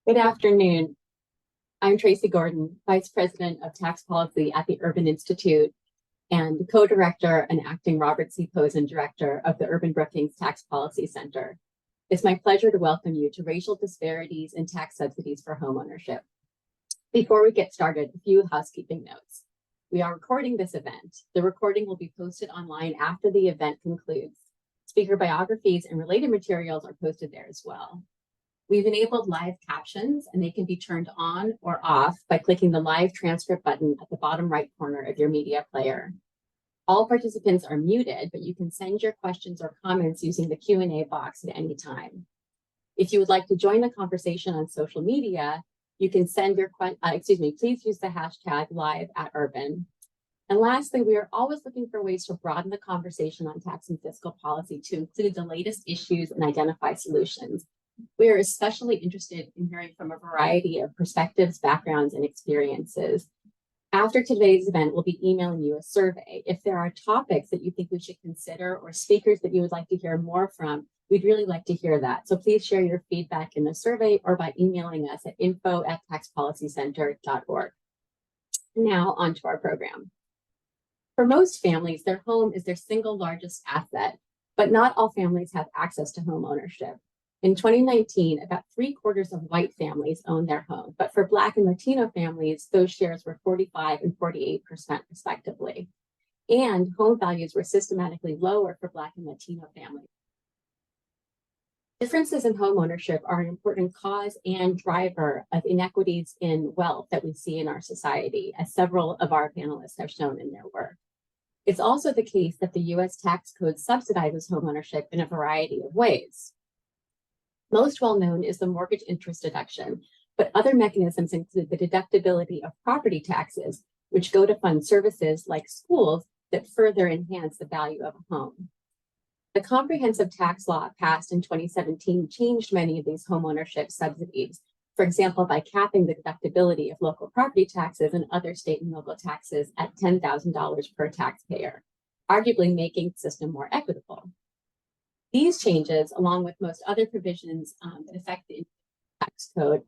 Good afternoon. I'm Tracy Gordon, Vice President of Tax Policy at the Urban Institute and co-director and acting Robert C. Posen Director of the Urban-Brookings Tax Policy Center. It's my pleasure to welcome you to Racial Disparities in Tax Subsidies for Homeownership. Before we get started, a few housekeeping notes. We are recording this event. The recording will be posted online after the event concludes. Speaker biographies and related materials are posted there as well. We've enabled live captions, and they can be turned on or off by clicking the live transcript button at the bottom right corner of your media player. All participants are muted, but you can send your questions or comments using the Q&A box at any time. If you would like to join the conversation on social media, you can send your please use the hashtag #live@urban. And lastly, we are always looking for ways to broaden the conversation on tax and fiscal policy to include the latest issues and identify solutions. We are especially interested in hearing from a variety of perspectives, backgrounds, and experiences. After today's event, we'll be emailing you a survey. If there are topics that you think we should consider or speakers that you would like to hear more from, we'd really like to hear that. So please share your feedback in the survey or by emailing us at info@taxpolicycenter.org. Now on to our program. For most families, their home is their single largest asset, but not all families have access to home ownership. In 2019, about 3/4 of white families own their home, but for Black and Latino families, those shares were 45% and 48% respectively. And home values were systematically lower for Black and Latino families. Differences in home ownership are an important cause and driver of inequities in wealth that we see in our society, as several of our panelists have shown in their work. It's also the case that the US tax code subsidizes home ownership in a variety of ways. Most well-known is the mortgage interest deduction, but other mechanisms include the deductibility of property taxes, which go to fund services like schools that further enhance the value of a home. The comprehensive tax law passed in 2017 changed many of these homeownership subsidies, for example, by capping the deductibility of local property taxes and other state and local taxes at $10,000 per taxpayer, arguably making the system more equitable. These changes, along with most other provisions that affect the tax code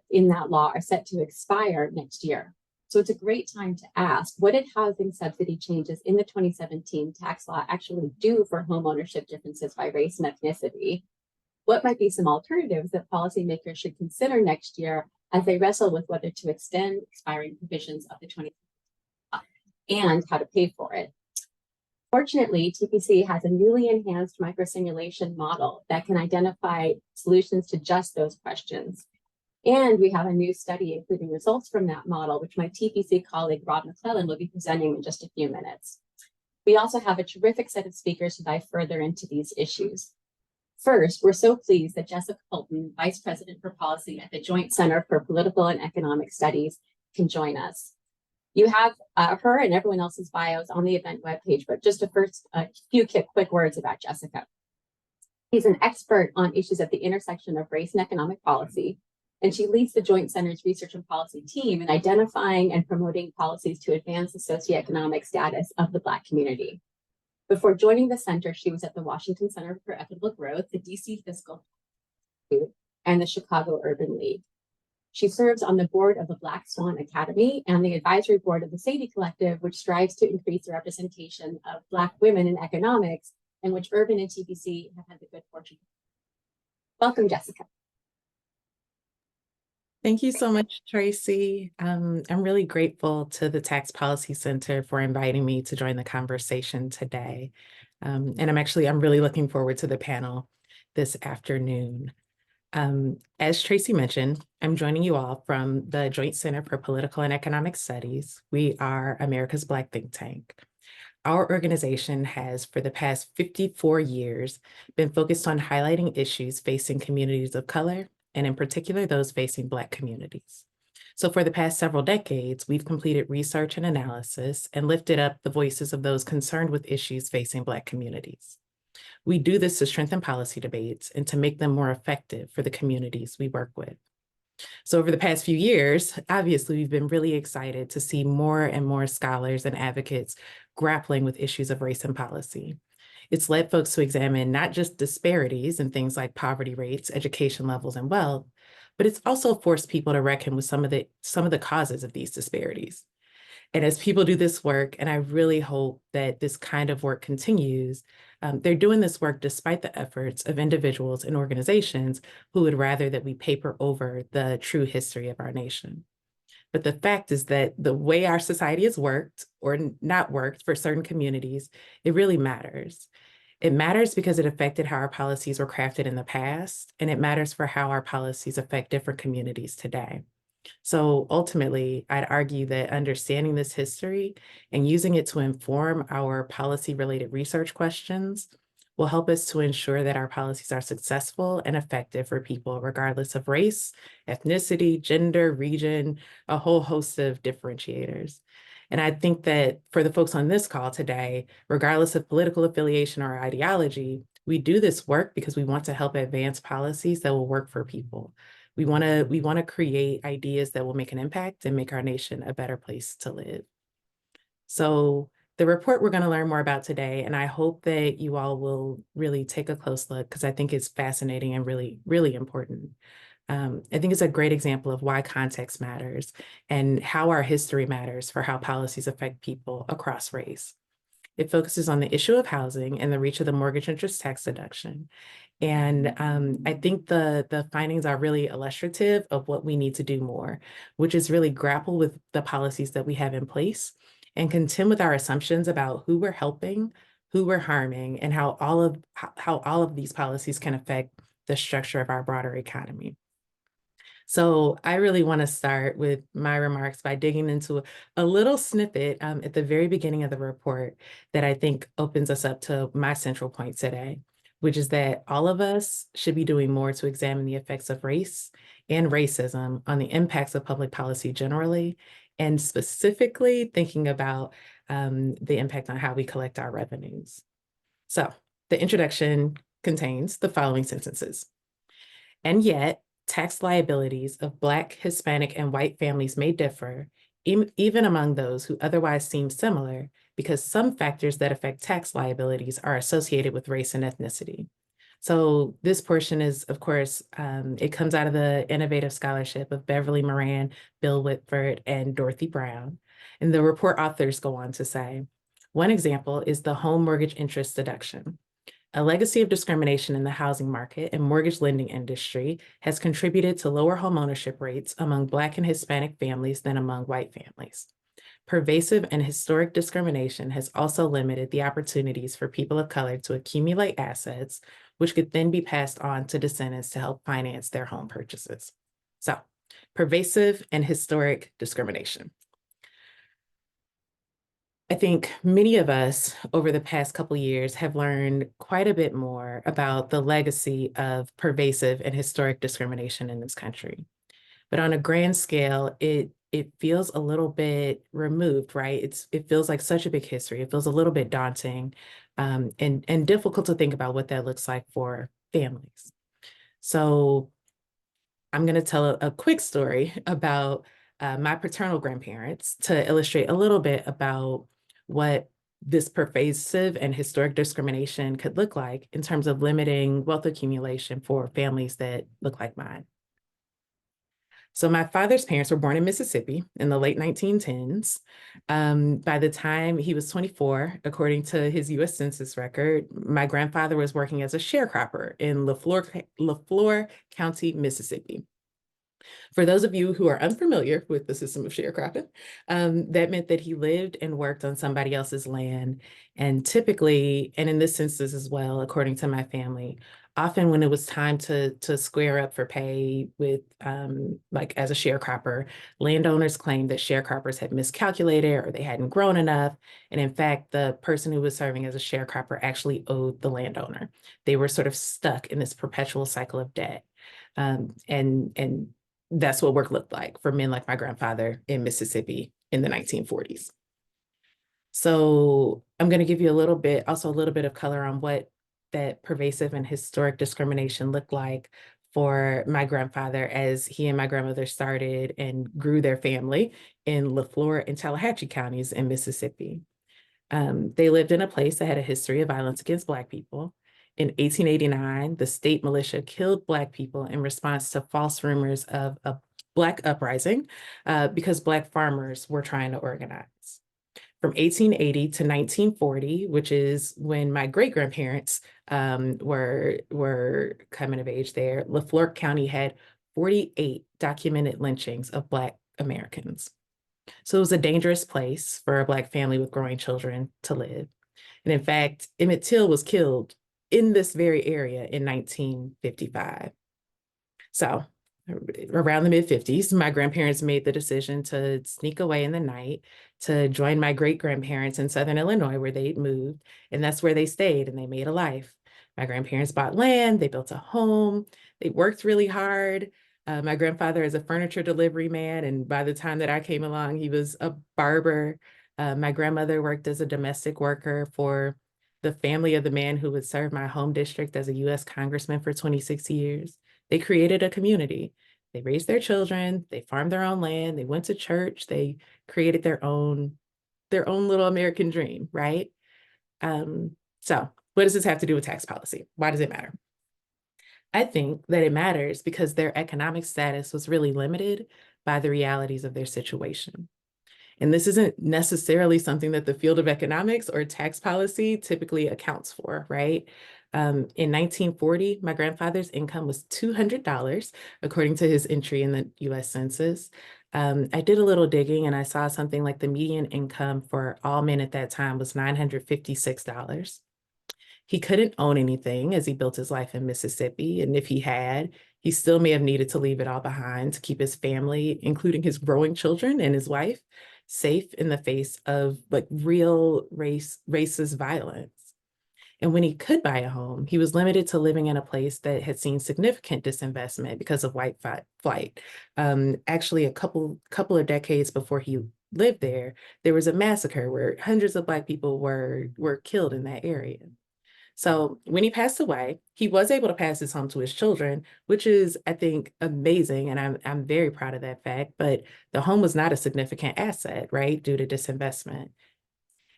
in that law, are set to expire next year. So it's a great time to ask, what did housing subsidy changes in the 2017 tax law actually do for home ownership differences by race and ethnicity? What might be some alternatives that policymakers should consider next year as they wrestle with whether to extend expiring provisions of the 2017 law and how to pay for it? Fortunately, TPC has a newly enhanced microsimulation model that can identify solutions to just those questions. And we have a new study, including results from that model, which my TPC colleague, Rob McClellan, will be presenting in just a few minutes. We also have a terrific set of speakers to dive further into these issues. First, we're so pleased that Jessica Fulton, Vice President for Policy at the Joint Center for Political and Economic Studies, can join us. You have her and everyone else's bios on the event webpage, but just a few quick words about Jessica. She's an expert on issues at the intersection of race and economic policy, and she leads the Joint Center's research and policy team in identifying and promoting policies to advance the socioeconomic status of the Black community. Before joining the center, she was at the Washington Center for Equitable Growth, the DC Fiscal Institute, and the Chicago Urban League. She serves on the board of the Black Swan Academy and the advisory board of the Sadie Collective, which strives to increase the representation of Black women in economics, and which Urban and TPC have had the good fortune. Welcome, Jessica. Thank you so much, Tracy. I'm really grateful to the Tax Policy Center for inviting me to join the conversation today. And I'm really looking forward to the panel this afternoon. As Tracy mentioned, I'm joining you all from the Joint Center for Political and Economic Studies. We are America's Black think tank. Our organization has, for the past 54 years, been focused on highlighting issues facing communities of color, and in particular, those facing Black communities. So for the past several decades, we've completed research and analysis and lifted up the voices of those concerned with issues facing Black communities. We do this to strengthen policy debates and to make them more effective for the communities we work with. So over the past few years, obviously, we've been really excited to see more and more scholars and advocates grappling with issues of race and policy. It's led folks to examine not just disparities in things like poverty rates, education levels, and wealth, but it's also forced people to reckon with some of the causes of these disparities. And as people do this work, and I really hope that this kind of work continues, they're doing this work despite the efforts of individuals and organizations who would rather that we paper over the true history of our nation. But the fact is that the way our society has worked or not worked for certain communities, it really matters. It matters because it affected how our policies were crafted in the past, and it matters for how our policies affect different communities today. So ultimately, I'd argue that understanding this history and using it to inform our policy-related research questions will help us to ensure that our policies are successful and effective for people, regardless of race, ethnicity, gender, region, a whole host of differentiators. And I think that for the folks on this call today, regardless of political affiliation or ideology, we do this work because we want to help advance policies that will work for people. We want to create ideas that will make an impact and make our nation a better place to live. So the report we're going to learn more about today, and I hope that you all will really take a close look because I think it's fascinating and really, really important. I think it's a great example of why context matters and how our history matters for how policies affect people across race. It focuses on the issue of housing and the reach of the mortgage interest tax deduction. And I think the findings are really illustrative of what we need to do more, which is really grapple with the policies that we have in place and contend with our assumptions about who we're helping, who we're harming, and how all of these policies can affect the structure of our broader economy. So I really want to start with my remarks by digging into a little snippet at the very beginning of the report that I think opens us up to my central point today, which is that all of us should be doing more to examine the effects of race and racism on the impacts of public policy generally, and specifically thinking about the impact on how we collect our revenues. So the introduction contains the following sentences. And yet, tax liabilities of Black, Hispanic, and white families may differ, even among those who otherwise seem similar, because some factors that affect tax liabilities are associated with race and ethnicity. So this portion is, of course, it comes out of the innovative scholarship of Beverly Moran, Bill Whitford, and Dorothy Brown. And the report authors go on to say, one example is the home mortgage interest deduction. A legacy of discrimination in the housing market and mortgage lending industry has contributed to lower homeownership rates among Black and Hispanic families than among white families. Pervasive and historic discrimination has also limited the opportunities for people of color to accumulate assets, which could then be passed on to descendants to help finance their home purchases. So, pervasive and historic discrimination. I think many of us over the past couple of years have learned quite a bit more about the legacy of pervasive and historic discrimination in this country. But on a grand scale, it feels a little bit removed, right? It feels like such a big history. It feels a little bit daunting and difficult to think about what that looks like for families. So I'm going to tell a quick story about my paternal grandparents to illustrate a little bit about what this pervasive and historic discrimination could look like in terms of limiting wealth accumulation for families that look like mine. So my father's parents were born in Mississippi in the late 1910s. By the time he was 24, according to his US Census record, my grandfather was working as a sharecropper in Leflore County, Mississippi. For those of you who are unfamiliar with the system of sharecropping, that meant that he lived and worked on somebody else's land. And typically, and in this instance as well, according to my family, often when it was time to square up for pay with, like as a sharecropper, landowners claimed that sharecroppers had miscalculated or they hadn't grown enough. And in fact, the person who was serving as a sharecropper actually owed the landowner. They were sort of stuck in this perpetual cycle of debt. And that's what work looked like for men like my grandfather in Mississippi in the 1940s. So I'm going to give you also a little bit of color on what that pervasive and historic discrimination looked like for my grandfather as he and my grandmother started and grew their family in Leflore and Tallahatchie counties in Mississippi. They lived in a place that had a history of violence against Black people. In 1889, the state militia killed Black people in response to false rumors of a Black uprising because Black farmers were trying to organize. From 1880 to 1940, which is when my great-grandparents were coming of age there, Lafleur County had 48 documented lynchings of Black Americans. So it was a dangerous place for a Black family with growing children to live. And in fact, Emmett Till was killed in this very area in 1955. So around the mid-50s, my grandparents made the decision to sneak away in the night to join my great-grandparents in Southern Illinois, where they'd moved, and that's where they stayed, and they made a life. My grandparents bought land, they built a home, they worked really hard. My grandfather is a furniture delivery man, and by the time that I came along, he was a barber. My grandmother worked as a domestic worker for the family of the man who would serve my home district as a U.S. congressman for 26 years. They created a community. They raised their children, they farmed their own land, they went to church, they created their own little American dream, right? So what does this have to do with tax policy? Why does it matter? I think that it matters because their economic status was really limited by the realities of their situation. And this isn't necessarily something that the field of economics or tax policy typically accounts for, right? In 1940, my grandfather's income was $200, according to his entry in the US Census. I did a little digging and I saw something like the median income for all men at that time was $956. He couldn't own anything as he built his life in Mississippi. And if he had, he still may have needed to leave it all behind to keep his family, including his growing children and his wife, safe in the face of like real racist violence. And when he could buy a home, he was limited to living in a place that had seen significant disinvestment because of white flight. Actually, a couple of decades before he lived there, there was a massacre where hundreds of Black people were killed in that area. So when he passed away, he was able to pass his home to his children, which is, I think, amazing. And I'm very proud of that fact. But the home was not a significant asset, right, due to disinvestment.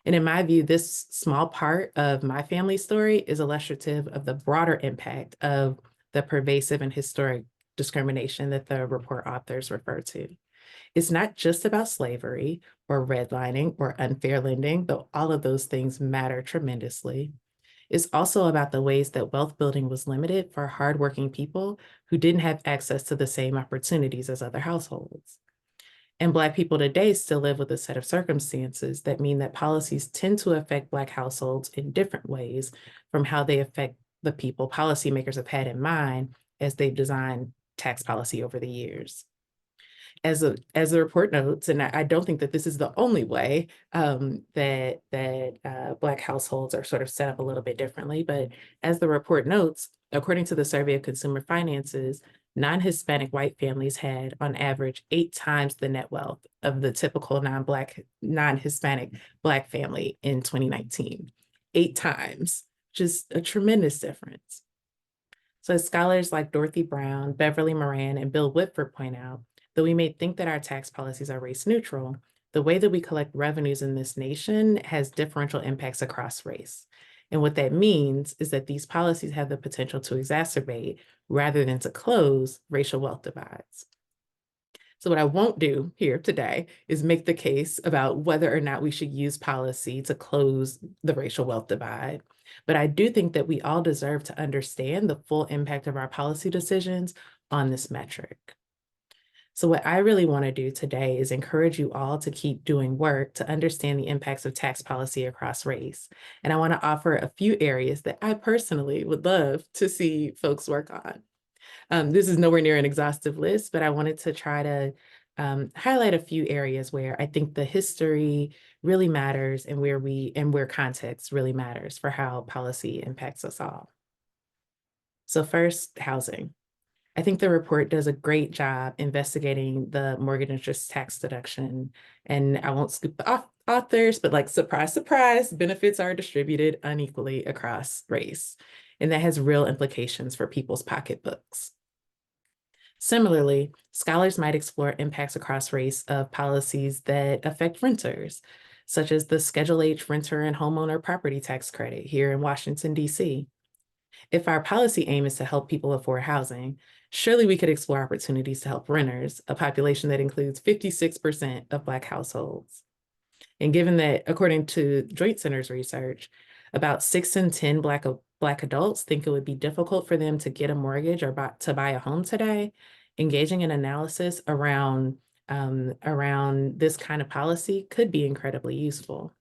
And in my view, this small part of my family story is illustrative of the broader impact of the pervasive and historic discrimination that the report authors refer to. It's not just about slavery or redlining or unfair lending, though all of those things matter tremendously. It's also about the ways that wealth building was limited for hardworking people who didn't have access to the same opportunities as other households. And Black people today still live with a set of circumstances that mean that policies tend to affect Black households in different ways from how they affect the people policymakers have had in mind as they've designed tax policy over the years. As the report notes, and I don't think that this is the only way that Black households are sort of set up a little bit differently, but as the report notes, according to the Survey of Consumer Finances, non-Hispanic white families had on average 8 times the net wealth of the typical non-Hispanic Black family in 2019. 8 times, just a tremendous difference. So as scholars like Dorothy Brown, Beverly Moran, and Bill Whitford point out, though we may think that our tax policies are race neutral, the way that we collect revenues in this nation has differential impacts across race. And what that means is that these policies have the potential to exacerbate rather than to close racial wealth divides. So what I won't do here today is make the case about whether or not we should use policy to close the racial wealth divide. But I do think that we all deserve to understand the full impact of our policy decisions on this metric. So what I really want to do today is encourage you all to keep doing work to understand the impacts of tax policy across race. And I want to offer a few areas that I personally would love to see folks work on. This is nowhere near an exhaustive list, but I wanted to try to highlight a few areas where I think the history really matters and where context really matters for how policy impacts us all. So first, housing. I think the report does a great job investigating the mortgage interest tax deduction. And I won't scoop the authors, but like, surprise, surprise, benefits are distributed unequally across race. And that has real implications for people's pocketbooks. Similarly, scholars might explore impacts across race of policies that affect renters, such as the Schedule H renter and homeowner property tax credit here in Washington, D.C. If our policy aim is to help people afford housing, surely we could explore opportunities to help renters, a population that includes 56% of Black households. And given that, according to Joint Center's research, about 6 in 10 Black adults think it would be difficult for them to get a mortgage or to buy a home today, engaging in analysis around this kind of policy could be incredibly useful.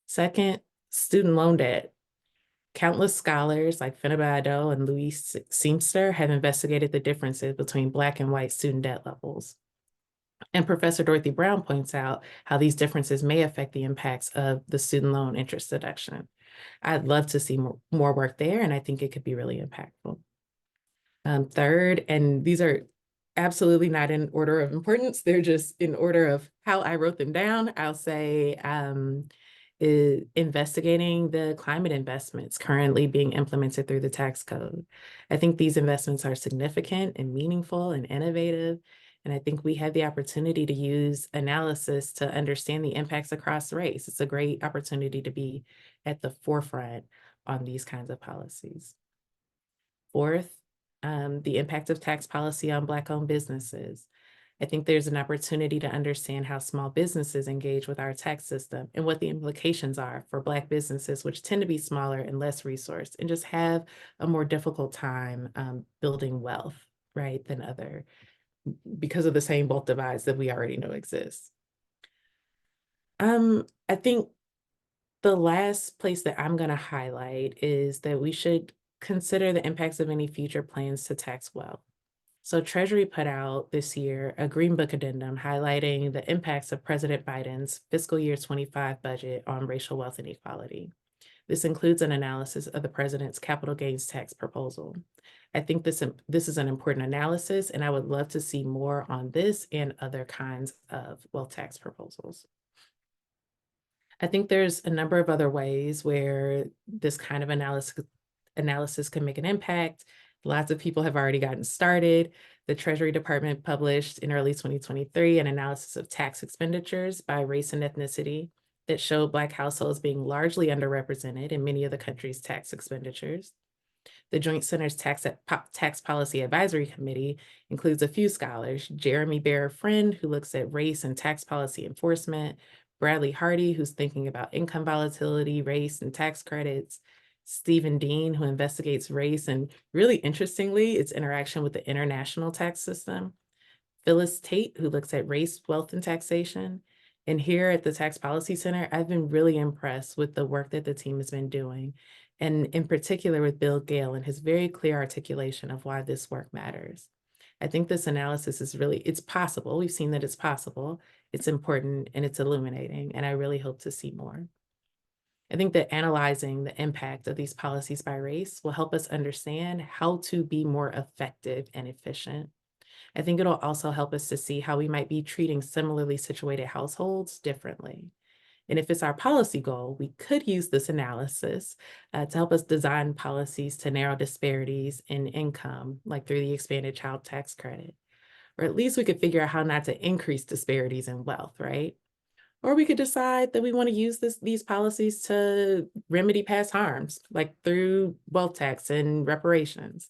Second, student loan debt. Countless scholars like Finabado and Louise Seamster have investigated the differences between Black and white student debt levels. And Professor Dorothy Brown points out how these differences may affect the impacts of the student loan interest deduction. I'd love to see more work there, and I think it could be really impactful. Third, and these are absolutely not in order of importance, they're just in order of how I wrote them down. I'll say investigating the climate investments currently being implemented through the tax code. I think these investments are significant and meaningful and innovative. And I think we have the opportunity to use analysis to understand the impacts across race. It's a great opportunity to be at the forefront on these kinds of policies. Fourth, the impact of tax policy on Black-owned businesses. I think there's an opportunity to understand how small businesses engage with our tax system and what the implications are for Black businesses, which tend to be smaller and less resourced and just have a more difficult time building wealth, right, than other, because of the same wealth divides that we already know exist. I think the last place that I'm going to highlight is that we should consider the impacts of any future plans to tax wealth. So Treasury put out this year a Green Book addendum highlighting the impacts of President Biden's fiscal year 25 budget on racial wealth inequality. This includes an analysis of the president's capital gains tax proposal. I think this is an important analysis, and I would love to see more on this and other kinds of wealth tax proposals. I think there's a number of other ways where this kind of analysis can make an impact. Lots of people have already gotten started. The Treasury Department published in early 2023 an analysis of tax expenditures by race and ethnicity that showed Black households being largely underrepresented in many of the country's tax expenditures. The Joint Center's Tax Policy Advisory Committee includes a few scholars: Jeremy Barrett-Friend, who looks at race and tax policy enforcement; Bradley Hardy, who's thinking about income volatility, race, and tax credits; Stephen Dean, who investigates race and, really interestingly, its interaction with the international tax system; Phyllis Tate, who looks at race, wealth, and taxation. And here at the Tax Policy Center, I've been really impressed with the work that the team has been doing, and in particular with Bill Gale and his very clear articulation of why this work matters. I think this analysis is it's possible. We've seen that it's possible, it's important, and it's illuminating, and I really hope to see more. I think that analyzing the impact of these policies by race will help us understand how to be more effective and efficient. I think it'll also help us to see how we might be treating similarly situated households differently. And if it's our policy goal, we could use this analysis to help us design policies to narrow disparities in income, like through the expanded child tax credit. Or at least we could figure out how not to increase disparities in wealth, right? Or we could decide that we want to use these policies to remedy past harms, like through wealth tax and reparations.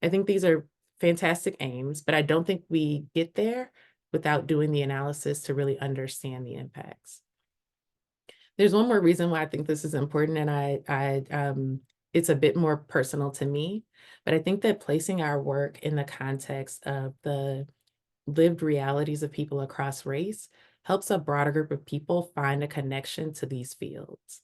I think these are fantastic aims, but I don't think we get there without doing the analysis to really understand the impacts. There's one more reason why I think this is important, and it's a bit more personal to me, but I think that placing our work in the context of the lived realities of people across race helps a broader group of people find a connection to these fields.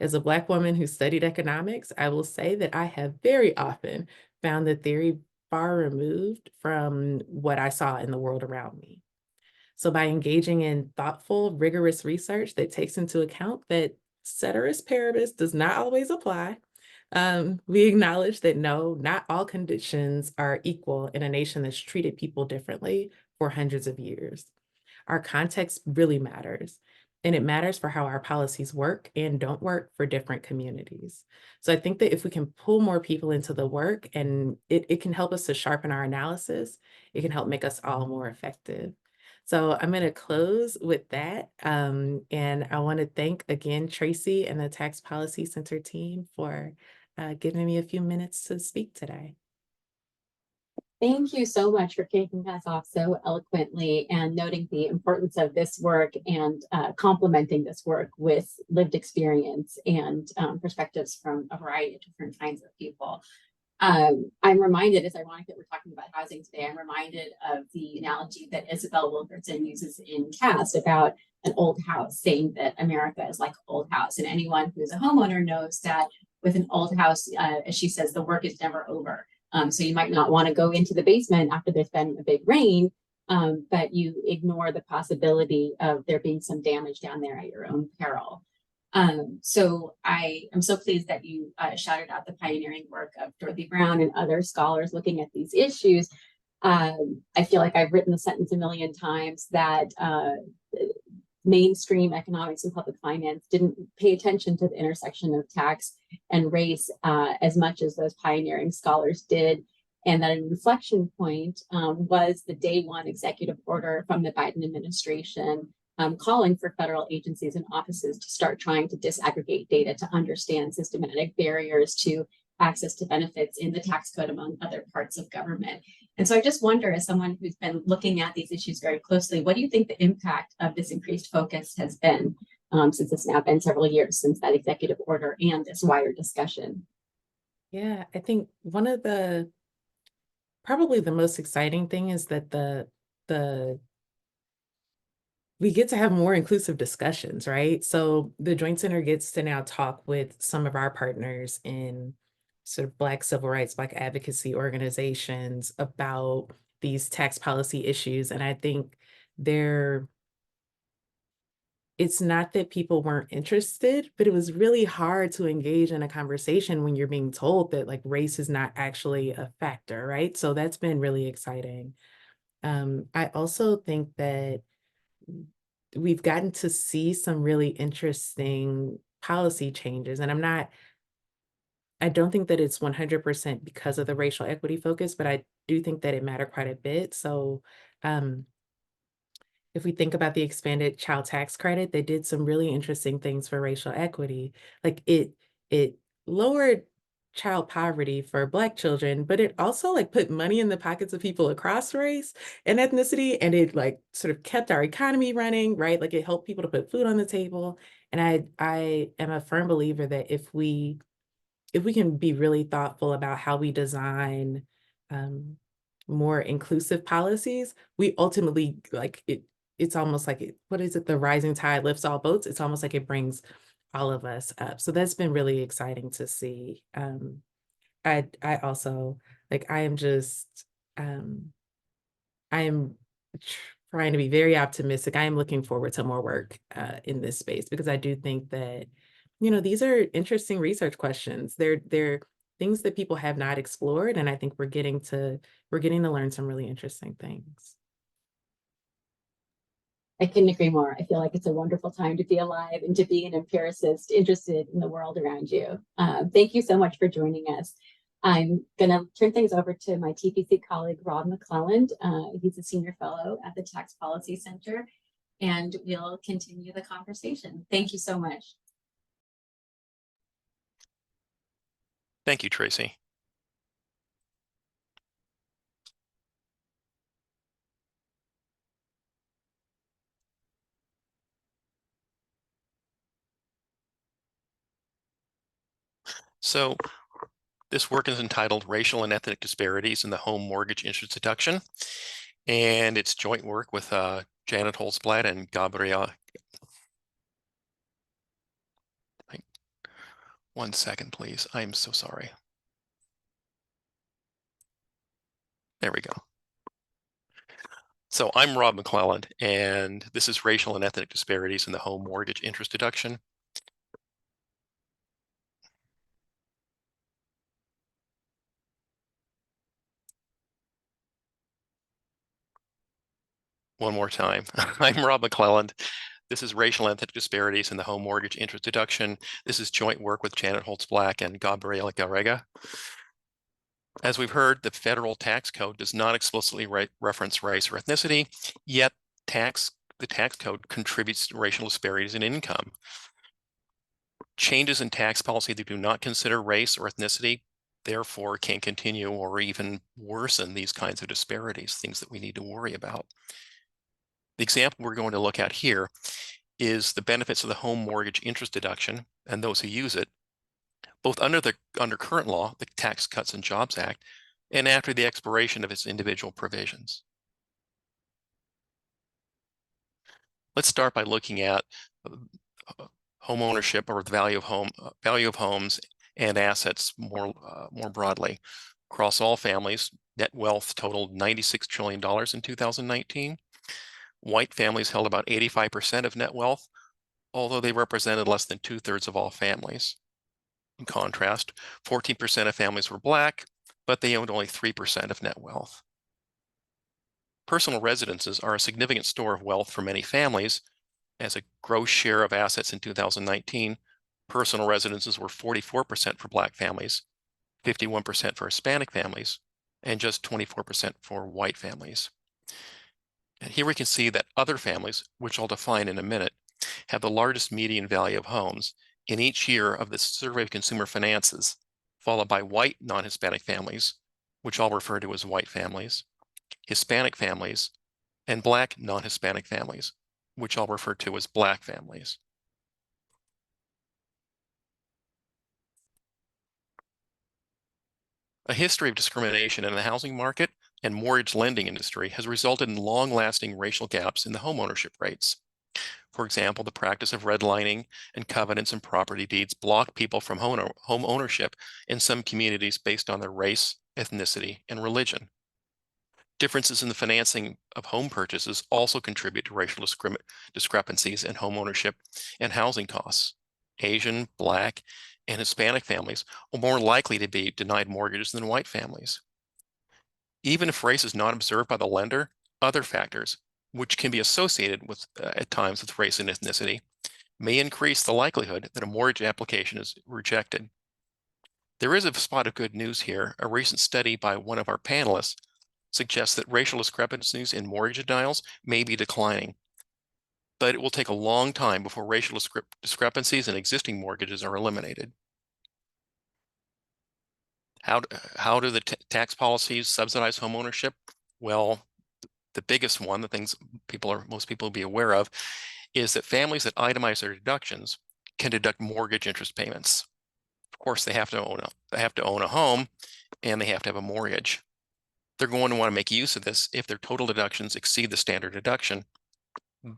As a Black woman who studied economics, I will say that I have very often found the theory far removed from what I saw in the world around me. So by engaging in thoughtful, rigorous research that takes into account that ceteris paribus does not always apply, we acknowledge that no, not all conditions are equal in a nation that's treated people differently for hundreds of years. Our context really matters, and it matters for how our policies work and don't work for different communities. So I think that if we can pull more people into the work, and it can help us to sharpen our analysis, it can help make us all more effective. So I'm going to close with that. And I want to thank again Tracy and the Tax Policy Center team for giving me a few minutes to speak today. Thank you so much for kicking us off so eloquently and noting the importance of this work and complementing this work with lived experience and perspectives from a variety of different kinds of people. I'm reminded, it's ironic that we're talking about housing today, I'm reminded of the analogy that Isabel Wilkerson uses in Cast about an old house, saying that America is like an old house. And anyone who's a homeowner knows that with an old house, as she says, the work is never over. So you might not want to go into the basement after there's been a big rain, but you ignore the possibility of there being some damage down there at your own peril. So I am so pleased that you shouted out the pioneering work of Dorothy Brown and other scholars looking at these issues. I feel like I've written the sentence a million times that mainstream economics and public finance didn't pay attention to the intersection of tax and race as much as those pioneering scholars did. And that an inflection point was the day one executive order from the Biden administration calling for federal agencies and offices to start trying to disaggregate data to understand systematic barriers to access to benefits in the tax code, among other parts of government. And so I just wonder, as someone who's been looking at these issues very closely, what do you think the impact of this increased focus has been since it's now been several years since that executive order and this wider discussion? Yeah, I think one of probably the most exciting thing is that we get to have more inclusive discussions, right? So the Joint Center gets to now talk with some of our partners in sort of Black civil rights, Black advocacy organizations about these tax policy issues. And I think it's not that people weren't interested, but it was really hard to engage in a conversation when you're being told that like race is not actually a factor, right? So that's been really exciting. I also think that we've gotten to see some really interesting policy changes. And I don't think that it's 100% because of the racial equity focus, but I do think that it mattered quite a bit. So if we think about the expanded child tax credit, they did some really interesting things for racial equity. Like it lowered child poverty for Black children, but it also like put money in the pockets of people across race and ethnicity, and it like sort of kept our economy running, right? Like it helped people to put food on the table. And I am a firm believer that if we can be really thoughtful about how we design more inclusive policies, we ultimately it's almost like what is it? The rising tide lifts all boats. It's almost like it brings all of us up. So that's been really exciting to see. I also like I am just I am trying to be very optimistic. I am looking forward to more work in this space because I do think that, you know, these are interesting research questions. They're things that people have not explored, and I think we're getting to learn some really interesting things. I couldn't agree more. I feel like it's a wonderful time to be alive and to be an empiricist interested in the world around you. Thank you so much for joining us. I'm going to turn things over to my TPC colleague, Rob McClelland. He's a senior fellow at the Tax Policy Center, and we'll continue the conversation. Thank you so much. Thank you, Tracy. So this work is entitled Racial and Ethnic Disparities in the Home Mortgage Interest Deduction, and it's joint work with Janet Holzblatt and Gabrielle. One second, please. I'm so sorry. There we go. So I'm Rob McClelland, and this is Racial and Ethnic Disparities in the Home Mortgage Interest Deduction. One more time. I'm Rob McClelland. This is Racial and Ethnic Disparities in the Home Mortgage Interest Deduction. This is joint work with Janet Holtz-Black and Gabriela Garrega. As we've heard, the federal tax code does not explicitly reference race or ethnicity, yet the tax code contributes to racial disparities in income. Changes in tax policy that do not consider race or ethnicity, therefore, can continue or even worsen these kinds of disparities, things that we need to worry about. The example we're going to look at here is the benefits of the home mortgage interest deduction and those who use it, both under current law, the Tax Cuts and Jobs Act, and after the expiration of its individual provisions. Let's start by looking at home ownership, or the value of homes and assets more broadly. Across all families, net wealth totaled $96 trillion in 2019. White families held about 85% of net wealth, although they represented less than 2/3 of all families. In contrast, 14% of families were Black, but they owned only 3% of net wealth. Personal residences are a significant store of wealth for many families. As a gross share of assets in 2019, personal residences were 44% for Black families, 51% for Hispanic families, and just 24% for white families. And here we can see that other families, which I'll define in a minute, have the largest median value of homes in each year of the Survey of Consumer Finances, followed by white non-Hispanic families, which I'll refer to as white families, Hispanic families, and Black non-Hispanic families, which I'll refer to as Black families. A history of discrimination in the housing market and mortgage lending industry has resulted in long-lasting racial gaps in the homeownership rates. For example, the practice of redlining and covenants and property deeds block people from home ownership in some communities based on their race, ethnicity, and religion. Differences in the financing of home purchases also contribute to racial discrepancies in home ownership and housing costs. Asian, Black, and Hispanic families are more likely to be denied mortgages than white families. Even if race is not observed by the lender, other factors, which can be associated with at times with race and ethnicity, may increase the likelihood that a mortgage application is rejected. There is a spot of good news here. A recent study by one of our panelists suggests that racial discrepancies in mortgage denials may be declining, but it will take a long time before racial discrepancies in existing mortgages are eliminated. How do the tax policies subsidize homeownership? Well, the biggest one, the things most people will be aware of, is that families that itemize their deductions can deduct mortgage interest payments. Of course, they have to own a home, and they have to have a mortgage. They're going to want to make use of this if their total deductions exceed the standard deduction.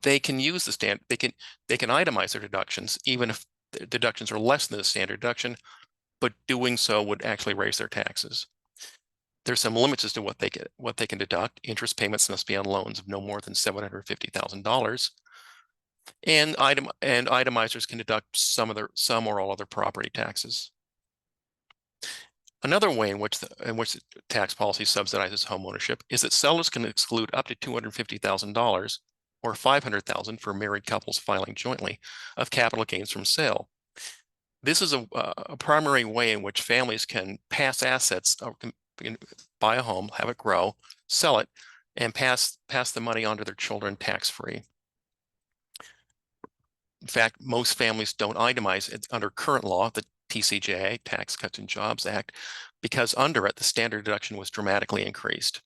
They can use they can itemize their deductions even if the deductions are less than the standard deduction, but doing so would actually raise their taxes. There's some limits as to what they can deduct. Interest payments must be on loans of no more than $750,000, and itemizers can deduct some or all other property taxes. Another way in which the tax policy subsidizes homeownership is that sellers can exclude up to $250,000 or $500,000 for married couples filing jointly of capital gains from sale. This is a primary way in which families can pass assets, or can buy a home, have it grow, sell it, and pass the money on to their children tax-free. In fact, most families don't itemize it under current law, the TCJA, Tax Cuts and Jobs Act, because under it, the standard deduction was dramatically increased.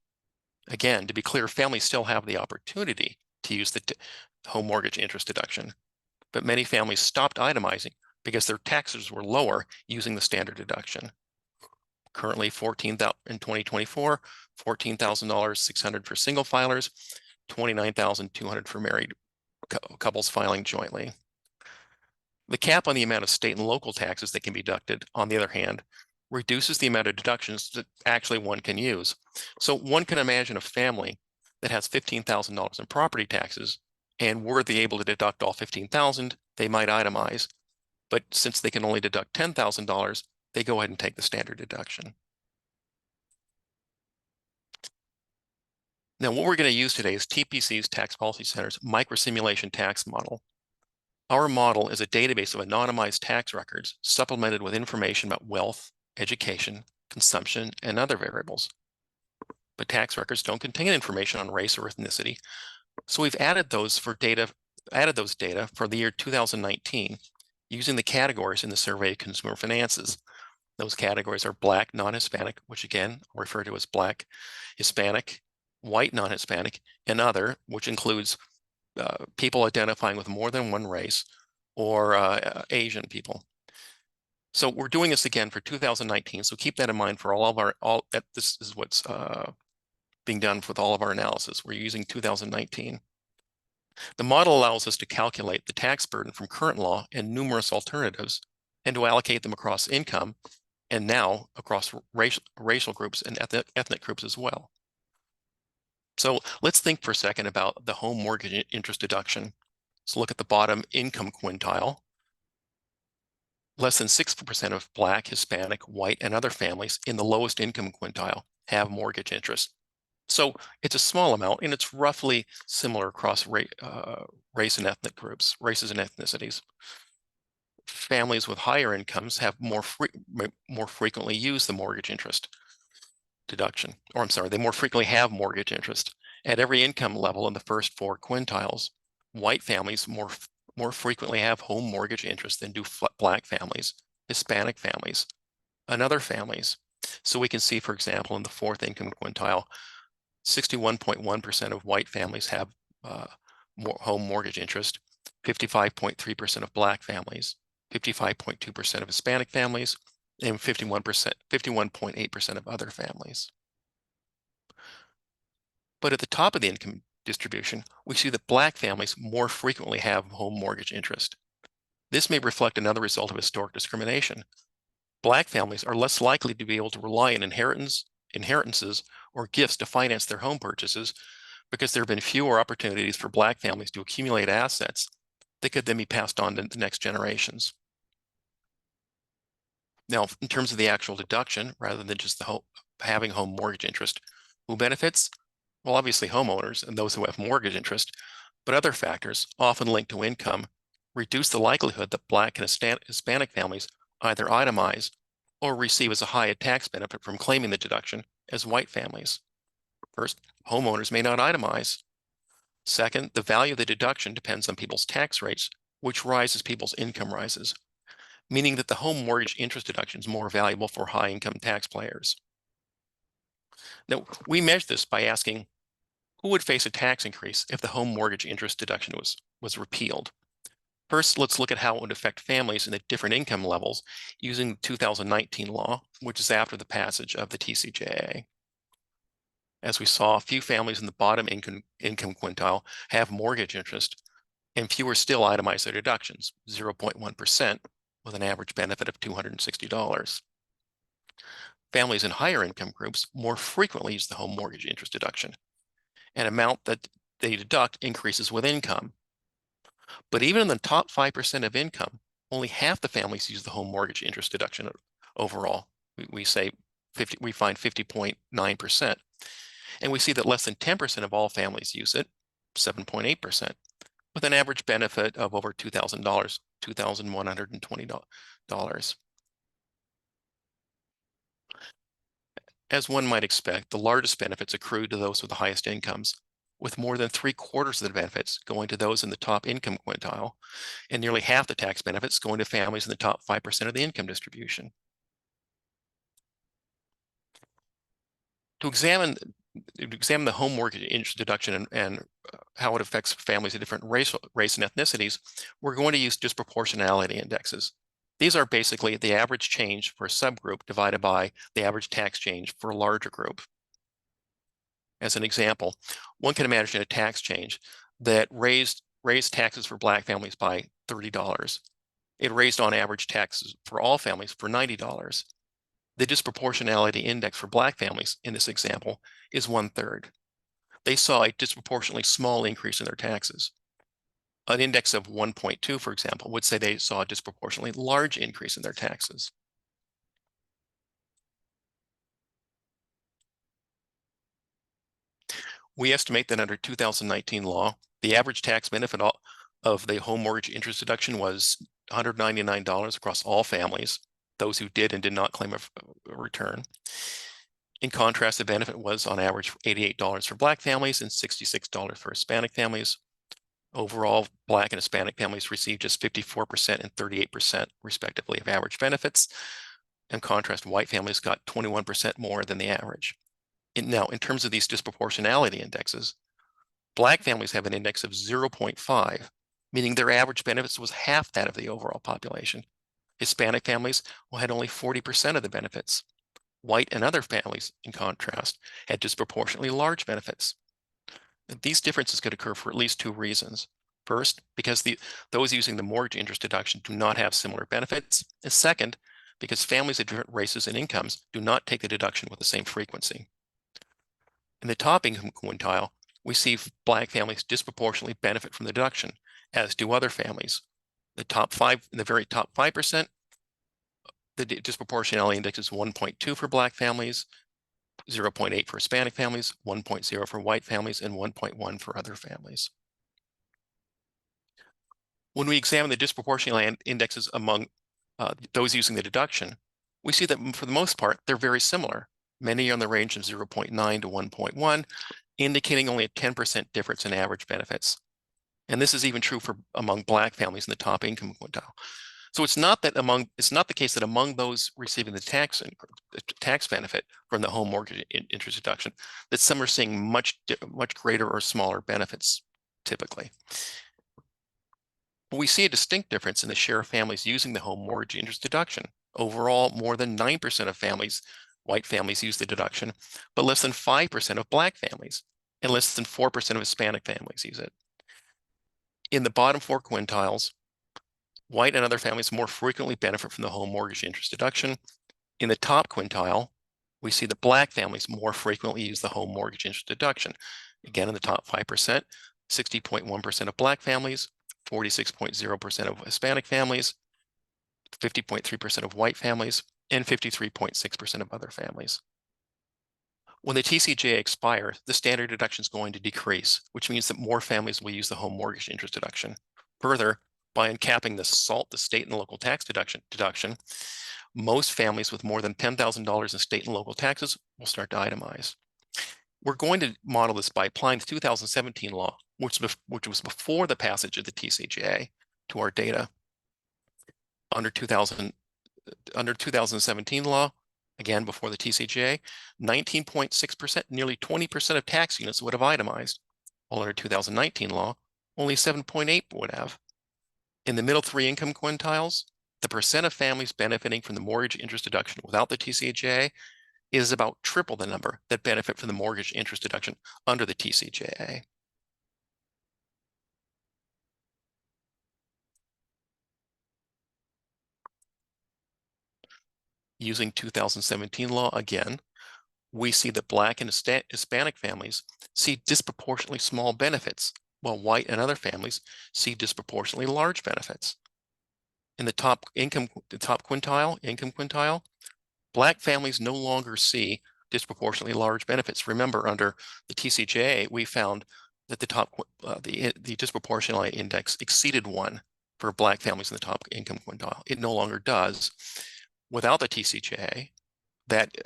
Again, to be clear, families still have the opportunity to use the home mortgage interest deduction, but many families stopped itemizing because their taxes were lower using the standard deduction. Currently, in 2024, $14,000, $600 for single filers, $29,200 for married couples filing jointly. The cap on the amount of state and local taxes that can be deducted, on the other hand, reduces the amount of deductions that actually one can use. So one can imagine a family that has $15,000 in property taxes, and were they able to deduct all $15,000, they might itemize. But since they can only deduct $10,000, they go ahead and take the standard deduction. Now, what we're going to use today is TPC's Tax Policy Center's microsimulation tax model. Our model is a database of anonymized tax records supplemented with information about wealth, education, consumption, and other variables. But tax records don't contain information on race or ethnicity, so we've added those data for the year 2019 using the categories in the Survey of Consumer Finances. Those categories are Black, non-Hispanic, which again, I'll refer to as Black, Hispanic, White, non-Hispanic, and Other, which includes people identifying with more than one race, or Asian people. So we're doing this again for 2019. So keep that in mind for this is what's being done with all of our analysis. We're using 2019. The model allows us to calculate the tax burden from current law and numerous alternatives, and to allocate them across income, and now across racial groups and ethnic groups as well. So let's think for a second about the home mortgage interest deduction. So look at the bottom income quintile. Less than 6% of Black, Hispanic, White, and Other families in the lowest income quintile have mortgage interest. So it's a small amount, and it's roughly similar across race and ethnic groups, races and ethnicities. Families with higher incomes have more frequently use the mortgage interest deduction, or I'm sorry, they more frequently have mortgage interest. At every income level in the first 4 quintiles, White families more frequently have home mortgage interest than do Black families, Hispanic families, and other families. So we can see, for example, in the 4th income quintile, 61.1% of White families have home mortgage interest, 55.3% of Black families, 55.2% of Hispanic families, and 51.8% of other families. But at the top of the income distribution, we see that Black families more frequently have home mortgage interest. This may reflect another result of historic discrimination. Black families are less likely to be able to rely on inheritances or gifts to finance their home purchases, because there have been fewer opportunities for Black families to accumulate assets that could then be passed on to the next generations. Now, in terms of the actual deduction, rather than just having home mortgage interest, who benefits? Well, obviously homeowners and those who have mortgage interest, but other factors, often linked to income, reduce the likelihood that Black and Hispanic families either itemize or receive as a high a tax benefit from claiming the deduction as White families. First, homeowners may not itemize. Second, the value of the deduction depends on people's tax rates, which rise as people's income rises, meaning that the home mortgage interest deduction is more valuable for high-income taxpayers. Now, we measure this by asking, who would face a tax increase if the home mortgage interest deduction was repealed? First, let's look at how it would affect families in the different income levels using the 2019 law, which is after the passage of the TCJA. As we saw, few families in the bottom income quintile have mortgage interest, and fewer still itemize their deductions, 0.1%, with an average benefit of $260. Families in higher income groups more frequently use the home mortgage interest deduction. An amount that they deduct increases with income. But even in the top 5% of income, only half the families use the home mortgage interest deduction overall. We find 50.9%. And we see that less than 10% of all families use it, 7.8%, with an average benefit of over $2,000, $2,120. As one might expect, the largest benefits accrue to those with the highest incomes, with more than 3/4 of the benefits going to those in the top income quintile, and nearly half the tax benefits going to families in the top 5% of the income distribution. To examine the home mortgage interest deduction and how it affects families of different race and ethnicities, we're going to use disproportionality indexes. These are basically the average change for a subgroup divided by the average tax change for a larger group. As an example, one can imagine a tax change that raised taxes for Black families by $30. It raised on average taxes for all families for $90. The disproportionality index for Black families in this example is 1/3. They saw a disproportionately small increase in their taxes. An index of 1.2, for example, would say they saw a disproportionately large increase in their taxes. We estimate that under 2019 law, the average tax benefit of the home mortgage interest deduction was $199 across all families, those who did and did not claim a return. In contrast, the benefit was on average $88 for Black families and $66 for Hispanic families. Overall, Black and Hispanic families receive just 54% and 38% respectively of average benefits. In contrast, white families got 21% more than the average. Now, in terms of these disproportionality indexes, Black families have an index of 0.5, meaning their average benefits was half that of the overall population. Hispanic families had only 40% of the benefits. White and other families, in contrast, had disproportionately large benefits. These differences could occur for at least two reasons. First, because those using the mortgage interest deduction do not have similar benefits. And second, because families of different races and incomes do not take the deduction with the same frequency. In the top income quintile, we see Black families disproportionately benefit from the deduction, as do other families. In the very top 5%, the disproportionality index is 1.2 for Black families, 0.8 for Hispanic families, 1.0 for white families, and 1.1 for other families. When we examine the disproportionality indexes among those using the deduction, we see that for the most part, they're very similar. Many are in the range of 0.9 to 1.1, indicating only a 10% difference in average benefits. And this is even true for among Black families in the top income quintile. So it's not the case that among those receiving the tax benefit from the home mortgage interest deduction, that some are seeing much greater or smaller benefits typically. But we see a distinct difference in the share of families using the home mortgage interest deduction. Overall, more than 9% of families, white families, use the deduction, but less than 5% of Black families, and less than 4% of Hispanic families use it. In the bottom four quintiles, white and other families more frequently benefit from the home mortgage interest deduction. In the top quintile, we see that Black families more frequently use the home mortgage interest deduction. Again, in the top 5%, 60.1% of Black families, 46.0% of Hispanic families, 50.3% of white families, and 53.6% of other families. When the TCJA expires, the standard deduction is going to decrease, which means that more families will use the home mortgage interest deduction. Further, by uncapping the SALT, the state and local tax deduction, most families with more than $10,000 in state and local taxes will start to itemize. We're going to model this by applying the 2017 law, which was before the passage of the TCJA, to our data. Under 2017 law, again before the TCJA, 19.6%, nearly 20% of tax units would have itemized, while under 2019 law, only 7.8 would have. In the middle three income quintiles, the percent of families benefiting from the mortgage interest deduction without the TCJA is about triple the number that benefit from the mortgage interest deduction under the TCJA. Using 2017 law again, we see that Black and Hispanic families see disproportionately small benefits, while white and other families see disproportionately large benefits. In the top income quintile, Black families no longer see disproportionately large benefits. Remember, under the TCJA, we found that the disproportionality index exceeded 1 for Black families in the top income quintile. It no longer does. Without the TCJA, that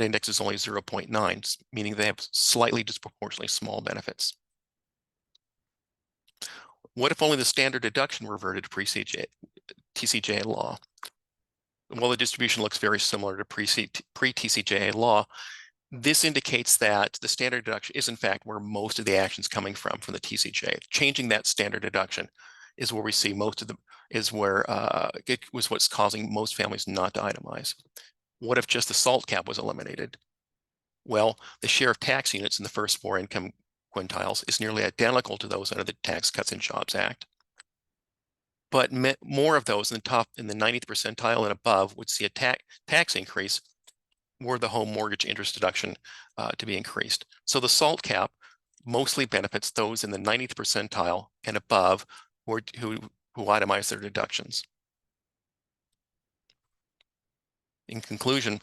index is only 0.9, meaning they have slightly disproportionately small benefits. What if only the standard deduction reverted to pre-TCJA law? Well, the distribution looks very similar to pre-TCJA law. This indicates that the standard deduction is in fact where most of the action is coming from the TCJA. Changing that standard deduction is where we see most of the, it was what's causing most families not to itemize. What if just the SALT cap was eliminated? Well, the share of tax units in the first four income quintiles is nearly identical to those under the Tax Cuts and Jobs Act. But more of those in the 90th percentile and above would see a tax increase were the home mortgage interest deduction to be increased. So the SALT cap mostly benefits those in the 90th percentile and above who itemize their deductions. In conclusion,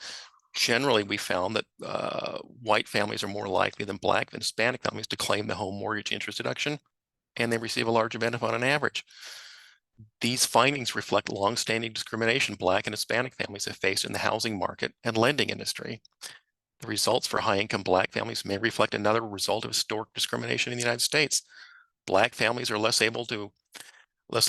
generally we found that white families are more likely than Black and Hispanic families to claim the home mortgage interest deduction, and they receive a larger benefit on average. These findings reflect longstanding discrimination Black and Hispanic families have faced in the housing market and lending industry. The results for high-income Black families may reflect another result of historic discrimination in the United States. Black families are less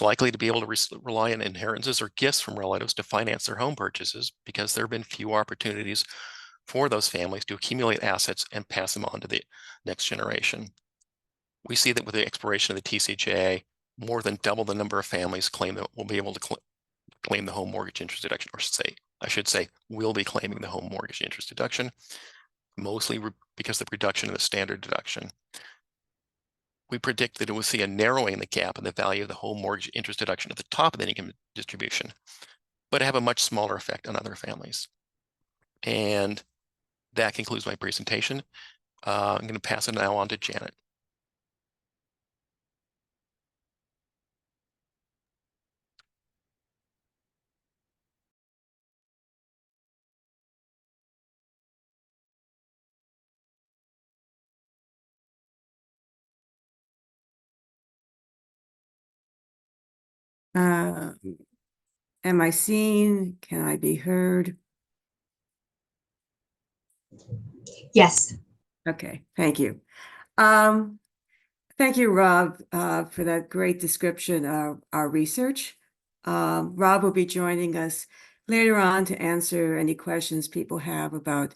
likely to be able to rely on inheritances or gifts from relatives to finance their home purchases because there have been few opportunities for those families to accumulate assets and pass them on to the next generation. We see that with the expiration of the TCJA, more than double the number of families will be able to claim the home mortgage interest deduction, or I should say, will be claiming the home mortgage interest deduction, mostly because of the reduction of the standard deduction. We predict that it will see a narrowing in the gap in the value of the home mortgage interest deduction at the top of the income distribution, but have a much smaller effect on other families. And that concludes my presentation. I'm going to pass it now on to Janet. Am I seen? Can I be heard? Yes. Okay, thank you. Thank you, Rob, for that great description of our research. Rob will be joining us later on to answer any questions people have about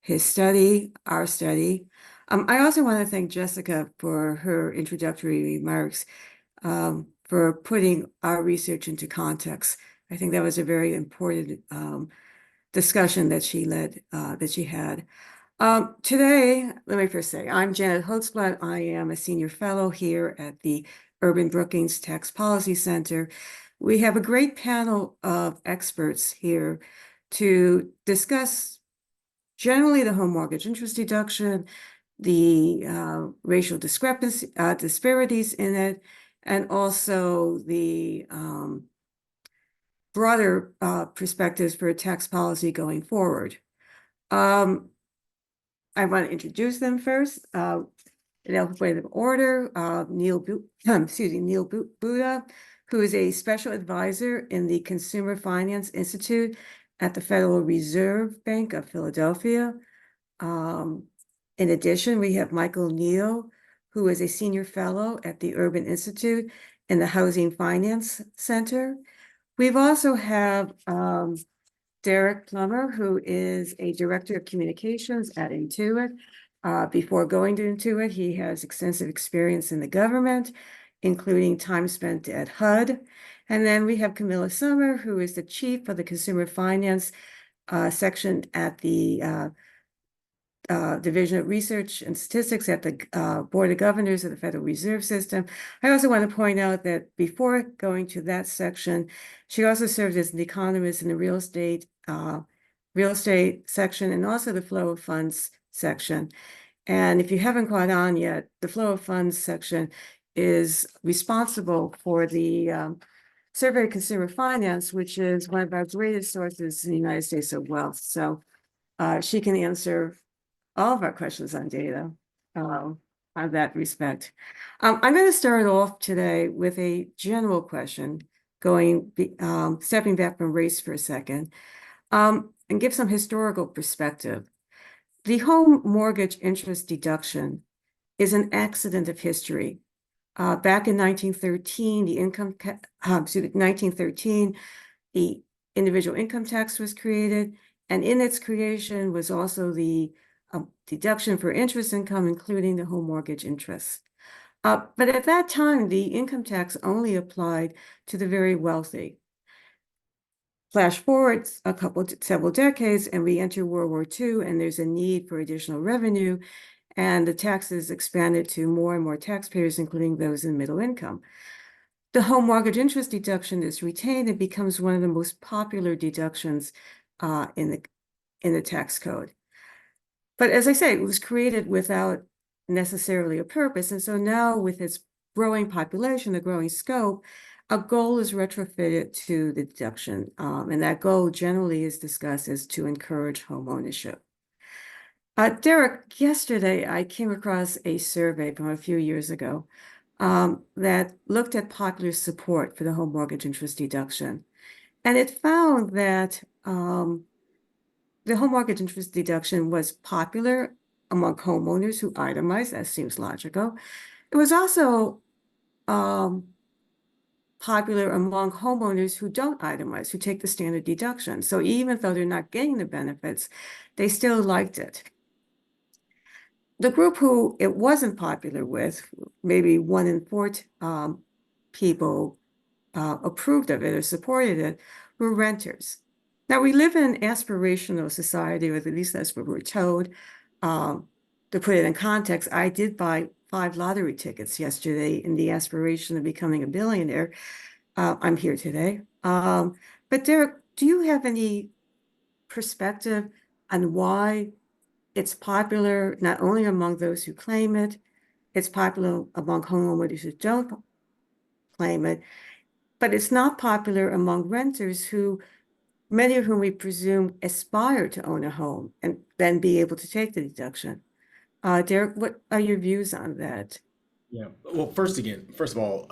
his study, our study. I also want to thank Jessica for her introductory remarks, for putting our research into context. I think that was a very important discussion that she led, that she had. Today, let me first say, I'm Janet Holtzblatt. I am a senior fellow here at the Urban-Brookings Tax Policy Center. We have a great panel of experts here to discuss generally the home mortgage interest deduction, the racial disparities in it, and also the broader perspectives for tax policy going forward. I want to introduce them first. In alphabetical order, Neil Buddha, who is a special advisor in the Consumer Finance Institute at the Federal Reserve Bank of Philadelphia. In addition, we have Michael Neal, who is a senior fellow at the Urban Institute in the Housing Finance Center. We've also have Derek Plummer, who is a director of communications at Intuit. Before going to Intuit, he has extensive experience in the government, including time spent at HUD. And then we have Camilla Summer, who is the chief of the consumer finance section at the Division of Research and Statistics at the Board of Governors of the Federal Reserve System. I also want to point out that before going to that section, she also served as an economist in the real estate section and also the flow of funds section. And if you haven't caught on yet, the flow of funds section is responsible for the Survey of Consumer Finance, which is one of our greatest sources in the United States of wealth. So she can answer all of our questions on data on that respect. I'm going to start off today with a general question, stepping back from race for a second, and give some historical perspective. The home mortgage interest deduction is an accident of history. Back in 1913, the individual income tax was created, and in its creation was also the deduction for interest income, including the home mortgage interest. But at that time, the income tax only applied to the very wealthy. Flash forward several decades, and we enter World War II, and there's a need for additional revenue, and the taxes expanded to more and more taxpayers, including those in middle income. The home mortgage interest deduction is retained and becomes one of the most popular deductions in the tax code. But as I say, it was created without necessarily a purpose. And so now with its growing population, the growing scope, a goal is retrofitted to the deduction. And that goal generally is discussed as to encourage home ownership. Derek, yesterday I came across a survey from a few years ago that looked at popular support for the home mortgage interest deduction. And it found that the home mortgage interest deduction was popular among homeowners who itemized, that seems logical. It was also popular among homeowners who don't itemize, who take the standard deduction. So even though they're not getting the benefits, they still liked it. The group who it wasn't popular with, maybe 1 in 4 people approved of it or supported it, were renters. Now, we live in an aspirational society, or at least that's what we're told. To put it in context, I did buy 5 lottery tickets yesterday in the aspiration of becoming a billionaire. I'm here today. But Derek, do you have any perspective on why it's popular not only among those who claim it, it's popular among homeowners who don't claim it, but it's not popular among renters who, many of whom we presume aspire to own a home and then be able to take the deduction. Derek, what are your views on that? Yeah. Well, first of all,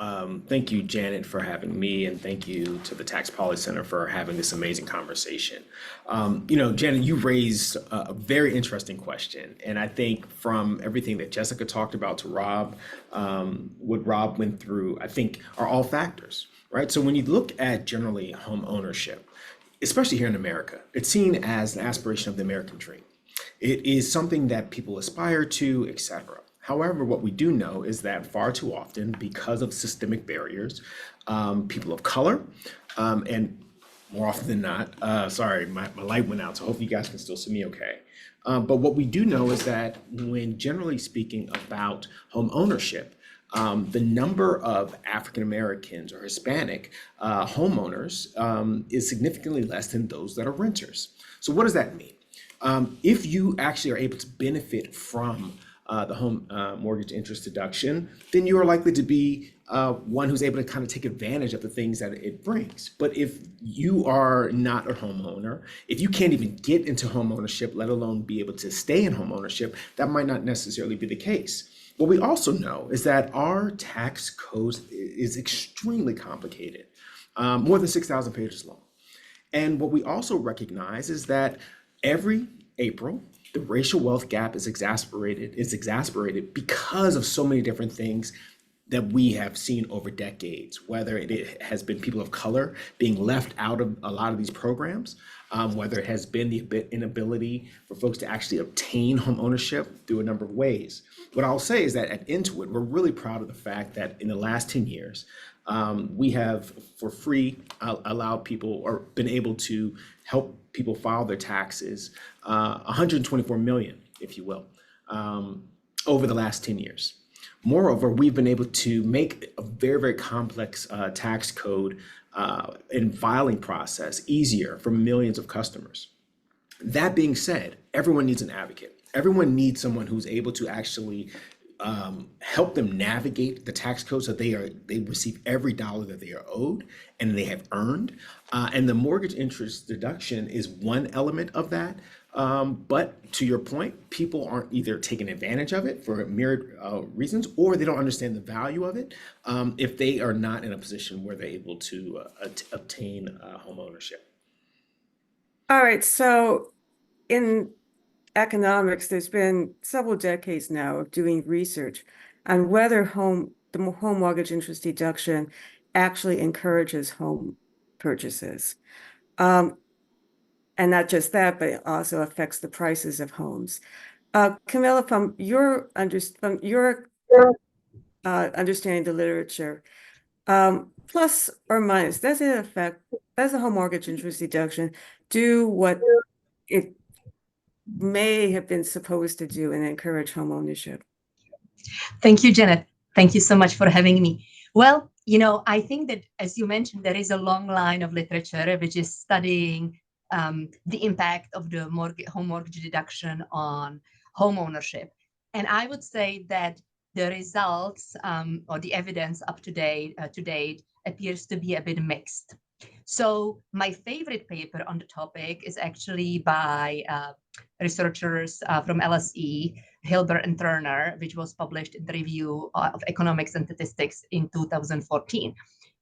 thank you, Janet, for having me, and thank you to the Tax Policy Center for having this amazing conversation. Janet, you raised a very interesting question, and I think from everything that Jessica talked about to Rob, what Rob went through, I think are all factors, right? So when you look at generally home ownership, especially here in America, it's seen as an aspiration of the American dream. It is something that people aspire to, etc. However, what we do know is that far too often, because of systemic barriers, people of color, and more often than not, sorry, my light went out, so hopefully you guys can still see me okay. But what we do know is that when generally speaking about home ownership, the number of African Americans or Hispanic homeowners is significantly less than those that are renters. So what does that mean? If you actually are able to benefit from the home mortgage interest deduction, then you are likely to be one who's able to kind of take advantage of the things that it brings. But if you are not a homeowner, if you can't even get into home ownership, let alone be able to stay in home ownership, that might not necessarily be the case. What we also know is that our tax code is extremely complicated, more than 6,000 pages long. And what we also recognize is that every April, the racial wealth gap is exacerbated because of so many different things that we have seen over decades, whether it has been people of color being left out of a lot of these programs, whether it has been the inability for folks to actually obtain home ownership through a number of ways. What I'll say is that at Intuit, we're really proud of the fact that in the last 10 years, we have for free allowed people or been able to help people file their taxes, 124 million, if you will, over the last 10 years. Moreover, we've been able to make a very, very complex tax code and filing process easier for millions of customers. That being said, everyone needs an advocate. Everyone needs someone who's able to actually help them navigate the tax code so they receive every dollar that they are owed and they have earned. And the mortgage interest deduction is one element of that. But to your point, people aren't either taking advantage of it for myriad reasons, or they don't understand the value of it if they are not in a position where they're able to obtain home ownership. All right, so in economics, there's been several decades now of doing research on whether the home mortgage interest deduction actually encourages home purchases. And not just that, but it also affects the prices of homes. Camilla, from your understanding the literature, plus or minus, does the home mortgage interest deduction do what it may have been supposed to do and encourage home ownership? Thank you, Janet. Thank you so much for having me. Well, I think that, as you mentioned, there is a long line of literature which is studying the impact of the home mortgage deduction on home ownership. And I would say that the results or the evidence up to date appears to be a bit mixed. So my favorite paper on the topic is actually by researchers from LSE, Hilbert and Turner, which was published in the Review of Economics and Statistics in 2014.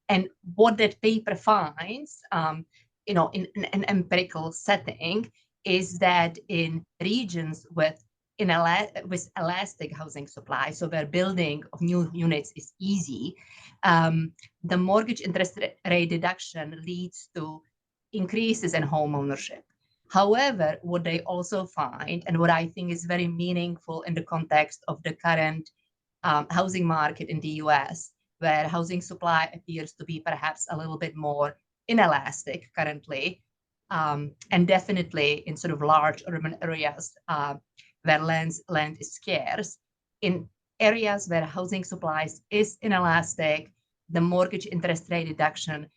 And what that paper finds, in an empirical setting, is that in regions with with elastic housing supply, so where building of new units is easy, the mortgage interest rate deduction leads to increases in home ownership. However, what they also find, and what I think is very meaningful in the context of the current housing market in the US, where housing supply appears to be perhaps a little bit more inelastic currently, and definitely in sort of large urban areas where land is scarce. In areas where housing supplies is inelastic, the mortgage interest rate deduction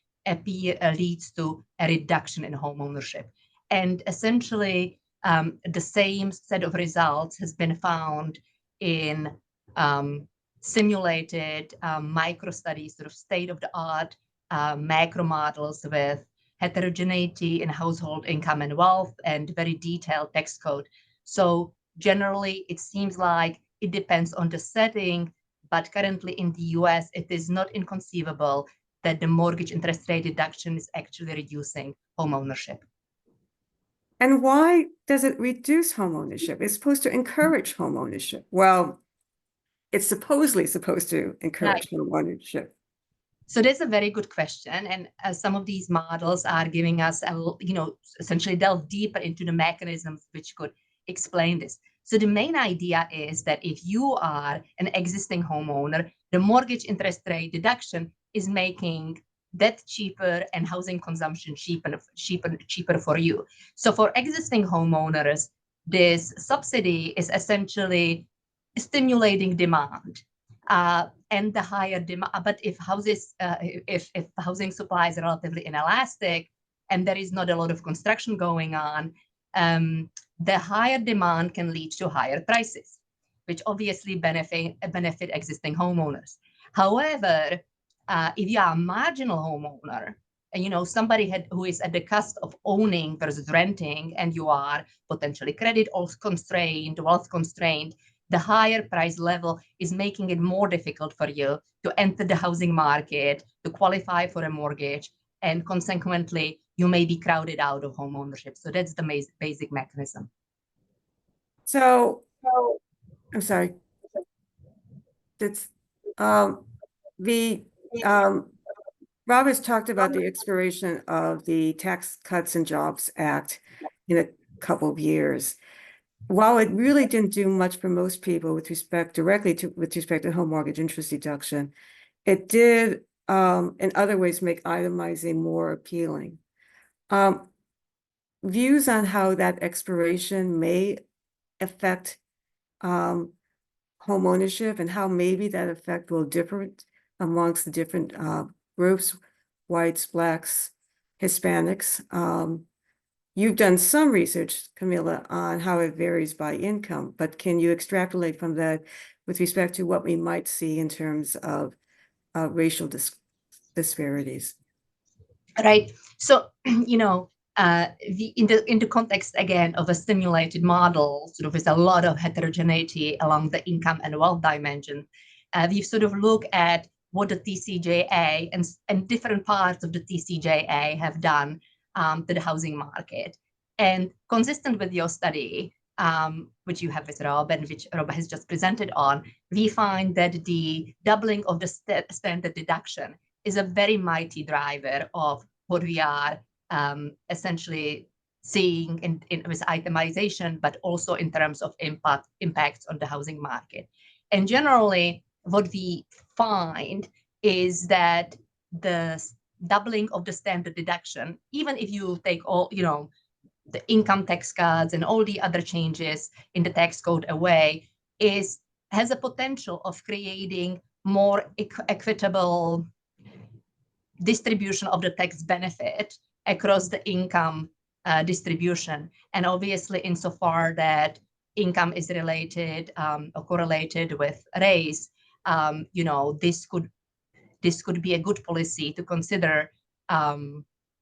leads to a reduction in home ownership. And essentially, the same set of results has been found in simulated micro studies, sort of state-of-the-art macro models with heterogeneity in household income and wealth and very detailed tax code. So generally, it seems like it depends on the setting, but currently in the US, it is not inconceivable that the mortgage interest rate deduction is actually reducing home ownership. And why does it reduce home ownership? It's supposed to encourage home ownership. Well, it's supposedly supposed to encourage home ownership. So that's a very good question. And some of these models are giving us, essentially delve deeper into the mechanisms which could explain this. So the main idea is that if you are an existing homeowner, the mortgage interest rate deduction is making debt cheaper and housing consumption cheaper for you. So for existing homeowners, this subsidy is essentially stimulating demand. And the higher demand, but if housing supply is relatively inelastic and there is not a lot of construction going on, the higher demand can lead to higher prices, which obviously benefit existing homeowners. However, if you are a marginal homeowner, and somebody who is at the cusp of owning versus renting, and you are potentially credit constrained, wealth constrained, the higher price level is making it more difficult for you to enter the housing market, to qualify for a mortgage, and consequently, you may be crowded out of home ownership. So that's the basic mechanism. So, I'm sorry. That's Robert's talked about the expiration of the Tax Cuts and Jobs Act in a couple of years. While it really didn't do much for most people with respect to home mortgage interest deduction, it did in other ways make itemizing more appealing. Views on how that expiration may affect home ownership and how maybe that effect will differ amongst the different groups, whites, Blacks, Hispanics. You've done some research, Camilla, on how it varies by income, but can you extrapolate from that with respect to what we might see in terms of racial disparities? Right. So, in the context again of a stimulated model, sort of with a lot of heterogeneity along the income and wealth dimension, we've sort of looked at what the TCJA and different parts of the TCJA have done to the housing market. And consistent with your study, which you have with Rob and which Rob has just presented on, we find that the doubling of the standard deduction is a very mighty driver of what we are essentially seeing with itemization, but also in terms of impacts on the housing market. And generally, what we find is that the doubling of the standard deduction, even if you take all, the income tax cuts and all the other changes in the tax code away, has a potential of creating more equitable distribution of the tax benefit across the income distribution. And obviously, insofar that income is related or correlated with race, this could be a good policy to consider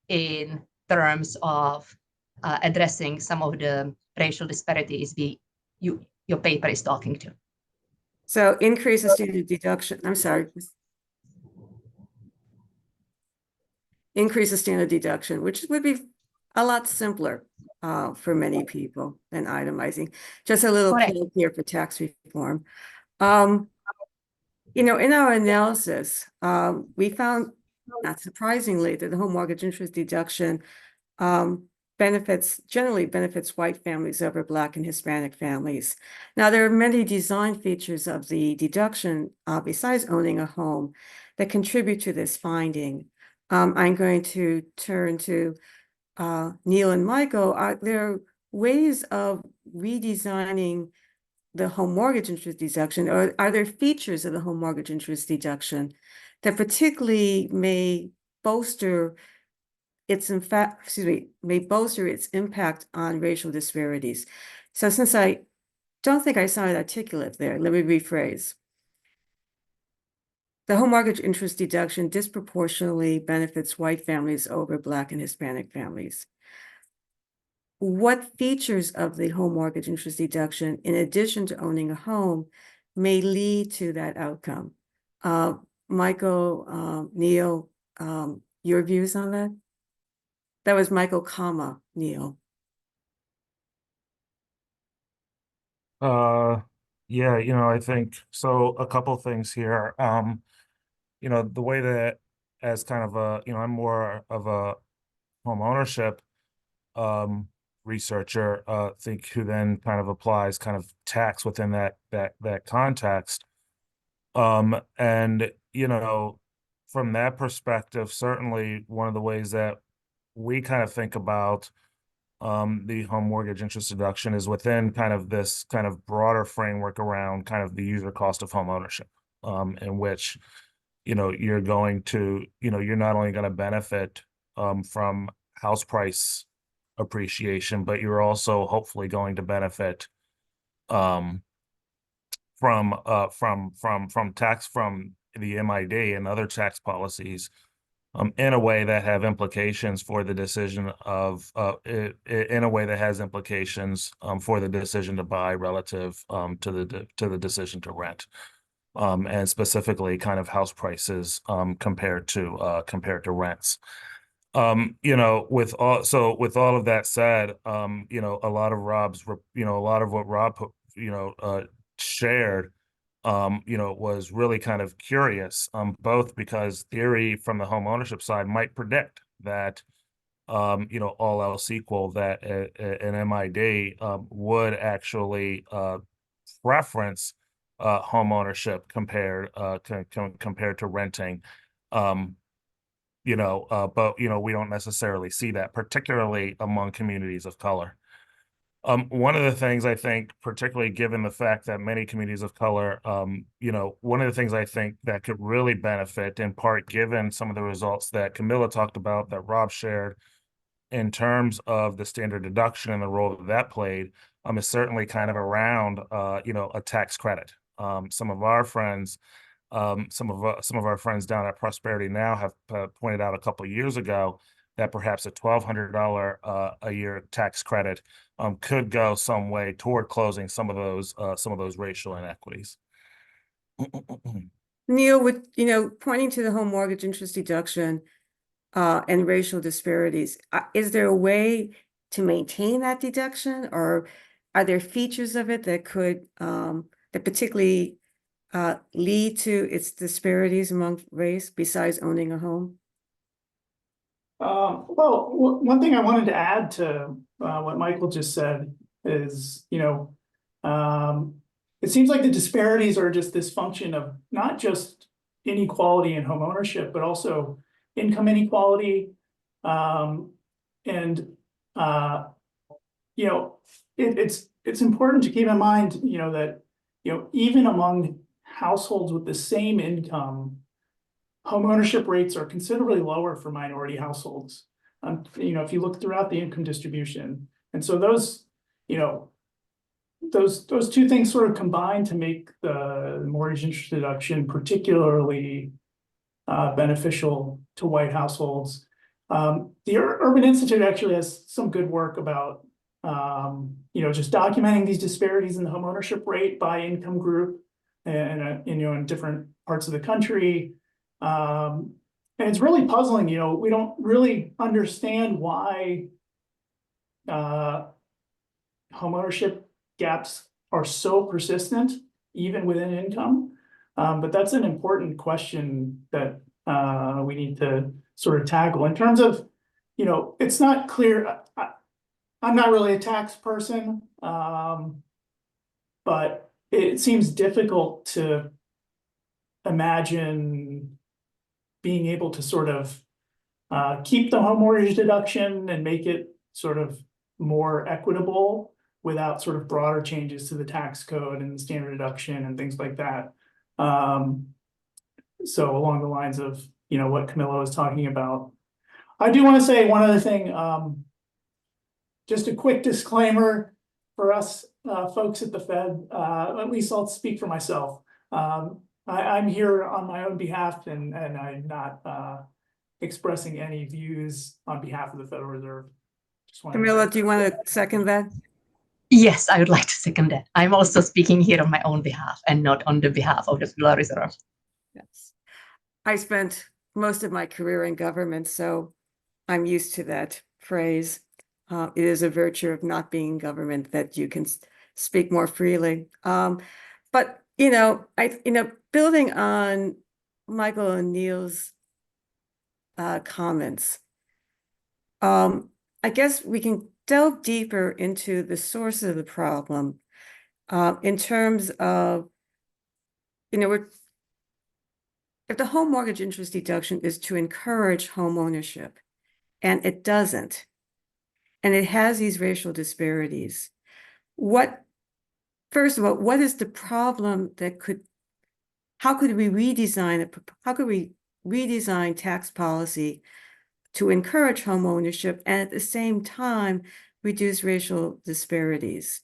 in terms of addressing some of the racial disparities your paper is talking to. So increase the standard deduction. I'm sorry. Increase the standard deduction, which would be a lot simpler for many people than itemizing. Just a little Correct. plug here for tax reform. In our analysis, we found, not surprisingly, that the home mortgage interest deduction generally benefits white families over Black and Hispanic families. Now, there are many design features of the deduction, besides owning a home, that contribute to this finding. I'm going to turn to Neil and Michael. Are there ways of redesigning the home mortgage interest deduction, or are there features of the home mortgage interest deduction that particularly may bolster its impact on racial disparities? So since I don't think I sounded articulate there, let me rephrase. The home mortgage interest deduction disproportionately benefits white families over Black and Hispanic families. What features of the home mortgage interest deduction, in addition to owning a home, may lead to that outcome? Michael, Neil, your views on that? That was Michael, Neil. Yeah, I think so. A couple things here. The way that, as kind of I'm more of a home ownership researcher, think who then kind of applies kind of tax within that context. And from that perspective, certainly one of the ways that we kind of think about the home mortgage interest deduction is within kind of this kind of broader framework around kind of the user cost of home ownership, in which you're going to you're not only going to benefit from house price appreciation, but you're also hopefully going to benefit from tax from the MID and other tax policies in a way that have implications for the decision of in a way that has implications for the decision to buy relative to the decision to rent, and specifically kind of house prices compared to rents. With all of that said, a lot of what Rob shared was really kind of curious, both because theory from the home ownership side might predict that, all else equal, that an MID would actually preference home ownership compared to renting. But we don't necessarily see that, particularly among communities of color. One of the things I think, particularly given the fact that many communities of color, one of the things I think that could really benefit, in part given some of the results that Camilla talked about, that Rob shared, in terms of the standard deduction and the role that played, is certainly kind of around, a tax credit. Some of our friends down at Prosperity Now have pointed out a couple of years ago that perhaps a $1,200 a year tax credit could go some way toward closing some of those racial inequities. Neil, with pointing to the home mortgage interest deduction and racial disparities, is there a way to maintain that deduction, or are there features of it that could that particularly lead to its disparities among race besides owning a home? Well, one thing I wanted to add to what Michael just said is, it seems like the disparities are just this function of not just inequality in home ownership, but also income inequality. It's important to keep in mind, that, even among households with the same income, home ownership rates are considerably lower for minority households. If you look throughout the income distribution, and so those two things sort of combine to make the mortgage interest deduction particularly beneficial to white households. The Urban Institute actually has some good work about just documenting these disparities in the home ownership rate by income group, and in different parts of the country. And it's really puzzling. We don't really understand why homeownership gaps are so persistent, even within income. But that's an important question that we need to sort of tackle in terms of, it's not clear. I'm not really a tax person, but it seems difficult to imagine being able to sort of keep the home mortgage deduction and make it sort of more equitable without sort of broader changes to the tax code and the standard deduction and things like that. So along the lines of, what Camilla was talking about. I do want to say one other thing, just a quick disclaimer for us folks at the Fed, at least I'll speak for myself. I'm here on my own behalf and I'm not expressing any views on behalf of the Federal Reserve. Camilla, do you want to second that? Yes, I would like to second that. I'm also speaking here on my own behalf and not on the behalf of the Federal Reserve. Yes. I spent most of my career in government, so I'm used to that phrase. It is a virtue of not being in government that you can speak more freely. But building on Michael and Neil's comments, I guess we can delve deeper into the source of the problem in terms of, if the home mortgage interest deduction is to encourage home ownership, and it doesn't, and it has these racial disparities, first of all, what is the problem how could we redesign tax policy to encourage home ownership and at the same time reduce racial disparities?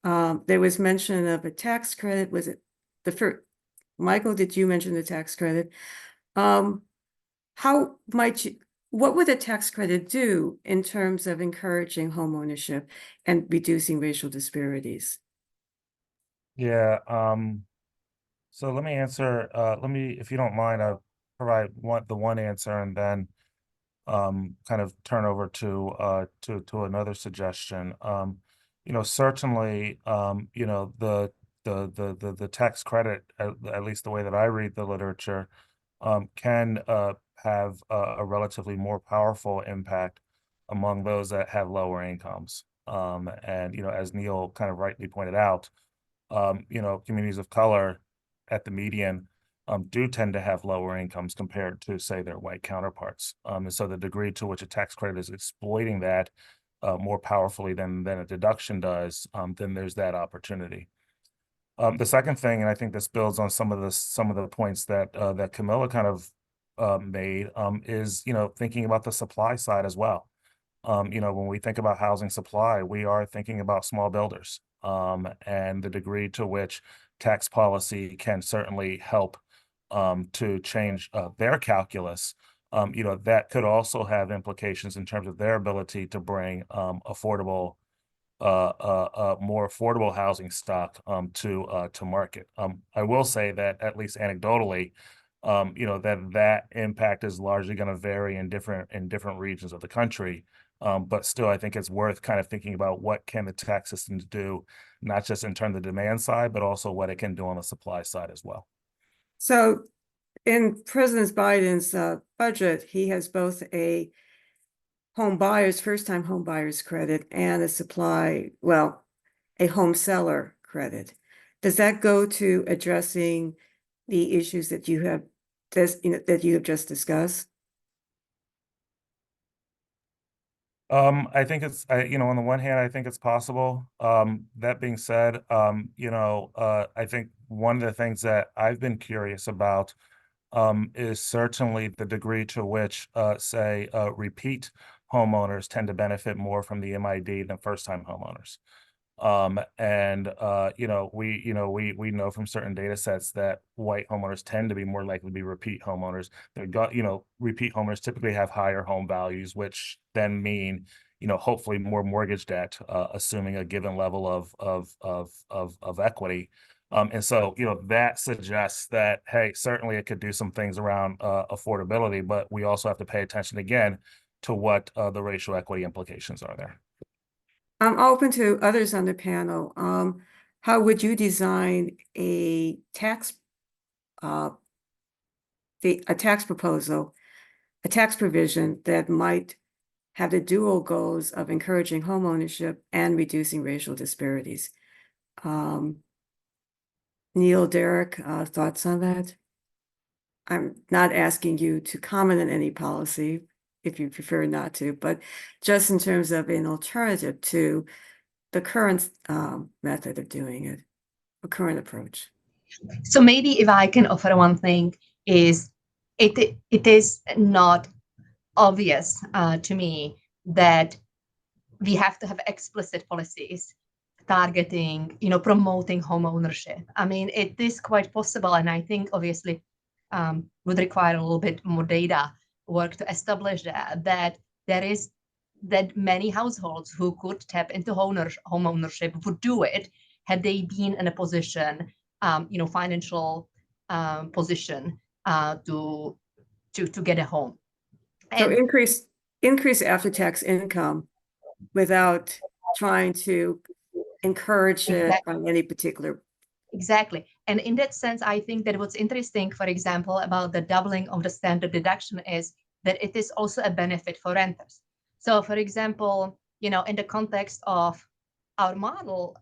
There was mention of a tax credit. Was it the first? Michael, did you mention the tax credit? What would a tax credit do in terms of encouraging home ownership and reducing racial disparities? Yeah, so let me answer, if you don't mind, I'll provide one answer and then kind of turn over to another suggestion. Certainly, the tax credit, at least the way that I read the literature, can have a relatively more powerful impact among those that have lower incomes. And as Neil kind of rightly pointed out, communities of color at the median do tend to have lower incomes compared to, say, their white counterparts. And so the degree to which a tax credit is exploiting that more powerfully than a deduction does, then there's that opportunity. The second thing, and I think this builds on some of the points that Camilla kind of made, is thinking about the supply side as well. When we think about housing supply, we are thinking about small builders, and the degree to which tax policy can certainly help to change their calculus. That could also have implications in terms of their ability to bring more affordable housing stock to market. I will say that, at least anecdotally, that impact is largely going to vary in different regions of the country. But still, I think it's worth kind of thinking about what can the tax system do, not just in terms of the demand side, but also what it can do on the supply side as well. So in President Biden's budget, he has both a first-time home buyers credit and a home seller credit. Does that go to addressing the issues that you have just discussed? I think it's, on the one hand, I think it's possible. That being said, I think one of the things that I've been curious about is certainly the degree to which, say, repeat homeowners tend to benefit more from the MID than first-time homeowners. We know from certain data sets that white homeowners tend to be more likely to be repeat homeowners. Repeat homeowners typically have higher home values, which then mean, hopefully more mortgage debt, assuming a given level of equity. And so, that suggests that, hey, certainly it could do some things around affordability, but we also have to pay attention again to what the racial equity implications are there. I'm open to others on the panel. How would you design a tax proposal, a tax provision that might have the dual goals of encouraging homeownership and reducing racial disparities? Neil, Derek, thoughts on that? I'm not asking you to comment on any policy if you prefer not to, but just in terms of an alternative to the current method of doing it, a current approach. So maybe if I can offer one thing is it is not obvious to me that we have to have explicit policies targeting, promoting home ownership. I mean, it is quite possible, and I think obviously would require a little bit more data work to establish that many households who could tap into home ownership would do it had they been in a position, financial position to get a home. So And increase after-tax income without trying to encourage it on any particular. Exactly. And in that sense, I think that what's interesting, for example, about the doubling of the standard deduction is that it is also a benefit for renters. So, for example, in the context of our model,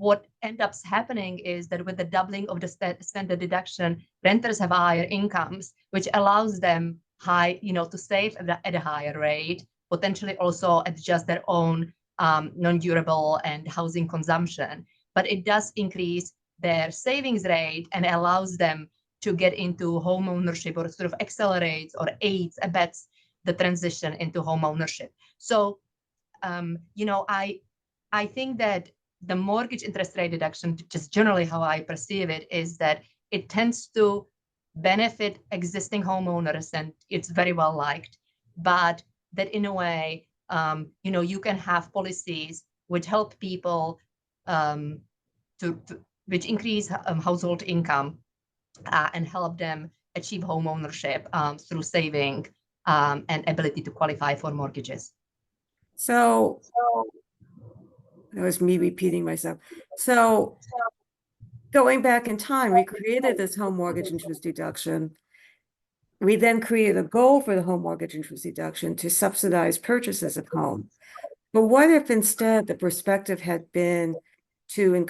what ends up happening is that with the doubling of the standard deduction, renters have higher incomes, which allows them to save at a higher rate, potentially also adjust their own non-durable and housing consumption. But it does increase their savings rate and allows them to get into home ownership, or sort of accelerates or aids, abets the transition into home ownership. So, I think that the mortgage interest rate deduction, just generally how I perceive it, is that it tends to benefit existing homeowners, and it's very well liked, but that in a way, you can have policies which help people which increase household income and help them achieve home ownership through saving and ability to qualify for mortgages. So that was me repeating myself. So going back in time, we created this home mortgage interest deduction. We then created a goal for the home mortgage interest deduction to subsidize purchases of home. But what if instead the perspective had been to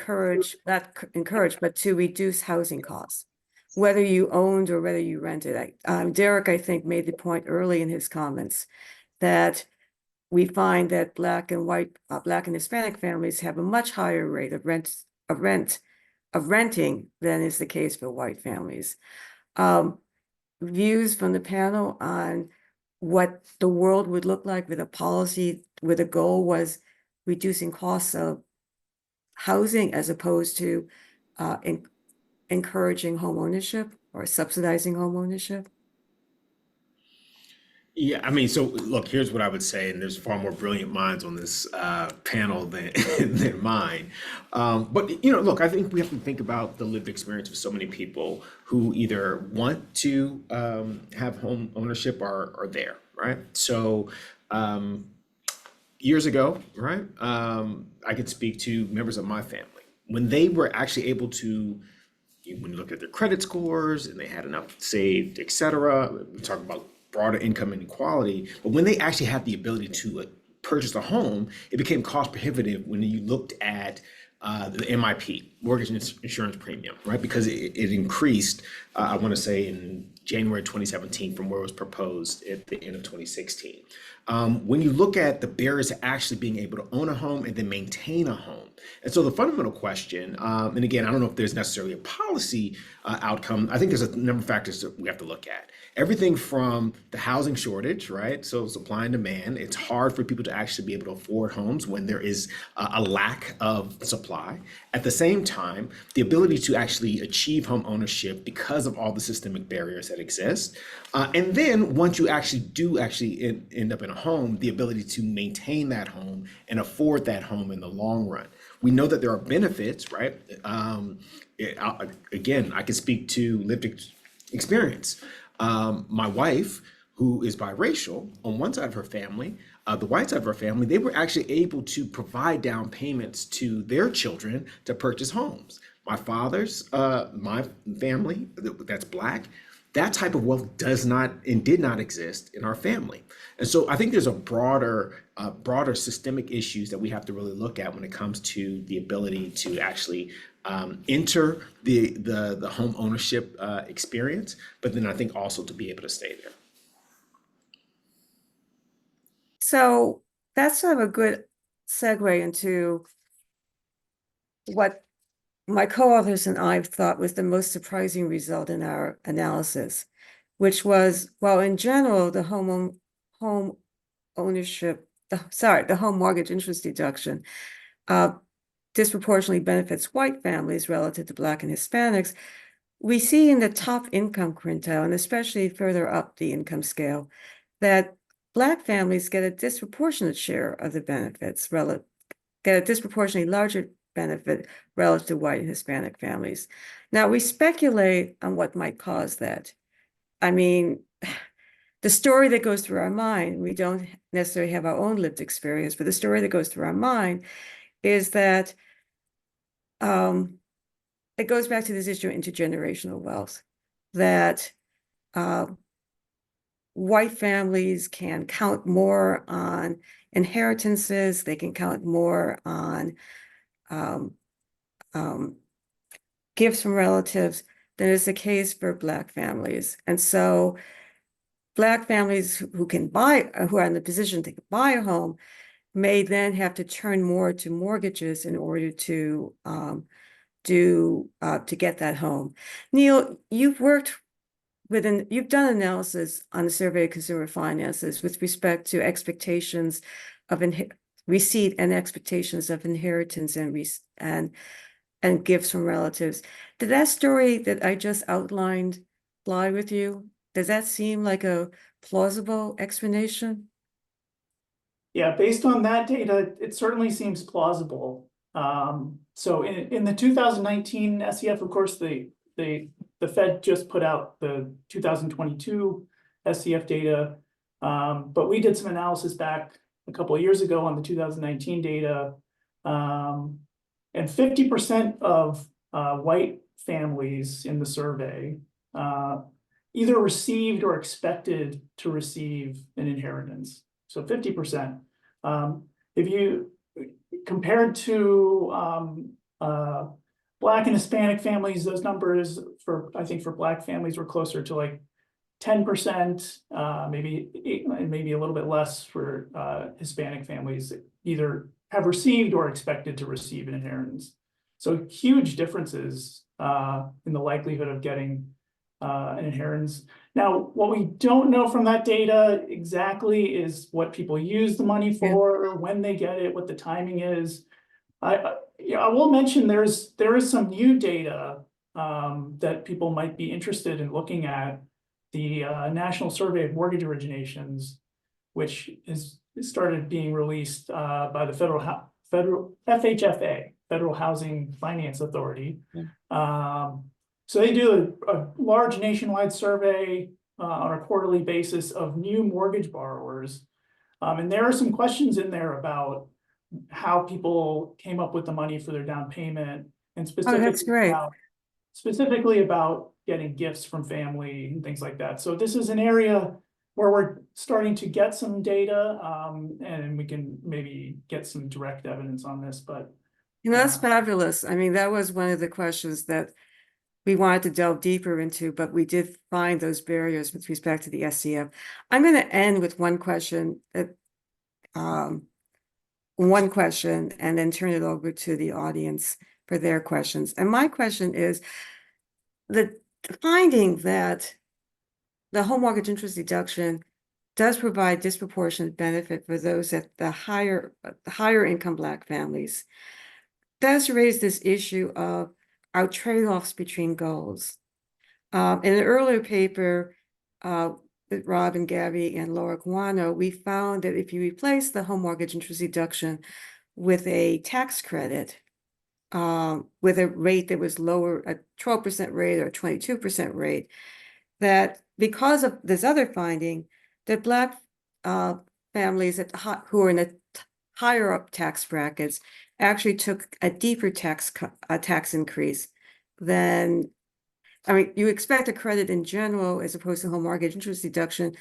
but to reduce housing costs, whether you owned or whether you rented? Derek, I think, made the point early in his comments that we find that Black and Hispanic families have a much higher rate of renting than is the case for white families. Views from the panel on what the world would look like with a policy where the goal was reducing costs of housing as opposed to encouraging home ownership or subsidizing home ownership? Yeah, I mean, so look, here's what I would say, and there's far more brilliant minds on this panel than than mine. But look, I think we have to think about the lived experience of so many people who either want to have home ownership or are there, right? So years ago, right, I could speak to members of my family when they were actually able to. When you look at their credit scores and they had enough saved, et cetera, we talk about broader income inequality, but when they actually had the ability to purchase a home, it became cost prohibitive when you looked at the MIP, mortgage insurance premium, right? Because it increased, I want to say in January 2017 from where it was proposed at the end of 2016. When you look at the barriers to actually being able to own a home and then maintain a home. And so the fundamental question, and again, I don't know if there's necessarily a policy outcome. I think there's a number of factors that we have to look at. Everything from the housing shortage, right? So supply and demand. It's hard for people to actually be able to afford homes when there is a lack of supply. At the same time, the ability to actually achieve home ownership because of all the systemic barriers that exist. And then once you actually end up in a home, the ability to maintain that home and afford that home in the long run. We know that there are benefits, right? Again, I can speak to lived experience. My wife, who is biracial, on one side of her family, the white side of our family, they were actually able to provide down payments to their children to purchase homes. My father's, my family that's Black, that type of wealth does not and did not exist in our family. And so I think there's a broader systemic issues that we have to really look at when it comes to the ability to actually enter the home ownership experience, but then I think also to be able to stay there. So that's sort of a good segue into what my co-authors and I thought was the most surprising result in our analysis, which was, well, in general, the home ownership, the home mortgage interest deduction disproportionately benefits white families relative to Black and Hispanics. We see in the top income quintile, and especially further up the income scale, that Black families get a disproportionate share of the benefits, get a disproportionately larger benefit relative to white and Hispanic families. Now, we speculate on what might cause that. I mean, the story that goes through our mind, we don't necessarily have our own lived experience, but the story that goes through our mind is that it goes back to this issue of intergenerational wealth, that white families can count more on inheritances, they can count more on gifts from relatives than is the case for Black families. And so Black families who are in the position to buy a home may then have to turn more to mortgages in order to get that home. Neil, you've done analysis on the Survey of Consumer Finances with respect to expectations of receipt and expectations of inheritance and gifts from relatives. Did that story that I just outlined fly with you? Does that seem like a plausible explanation? Yeah, based on that data, it certainly seems plausible. So in the 2019 SEF, of course, the Fed just put out the 2022 SEF data, but we did some analysis back a couple of years ago on the 2019 data, and 50% of white families in the survey either received or expected to receive an inheritance. So 50%. If you compared to Black and Hispanic families, those numbers I think for Black families were closer to like 10%, maybe a little bit less for Hispanic families that either have received or expected to receive an inheritance. So huge differences in the likelihood of getting an inheritance. Now, what we don't know from that data exactly is what people use the money for, when they get it, what the timing is. I will mention there is some new data that people might be interested in looking at. The National Survey of Mortgage Originations, which is started being released by the federal FHFA, Federal Housing Finance Authority. So they do a large nationwide survey on a quarterly basis of new mortgage borrowers. And there are some questions in there about how people came up with the money for their down payment, and specifically about getting gifts from family and things like that. So this is an area where we're starting to get some data, and we can maybe get some direct evidence on this. But that's fabulous. I mean, that was one of the questions that we wanted to delve deeper into, but we did find those barriers with respect to the SCF. I'm going to end with one question, and then turn it over to the audience for their questions. And my question is, the finding that the home mortgage interest deduction does provide disproportionate benefit for those at the higher income Black families does raise this issue of our trade-offs between goals. In an earlier paper with Rob and Gabby and Laura Guano, we found that if you replace the home mortgage interest deduction with a tax credit, with a rate that was lower, a 12% rate or a 22% rate, that because of this other finding, that Black families who are in the higher up tax brackets actually took a deeper tax increase than, I mean, you expect a credit in general as opposed to home mortgage interest deduction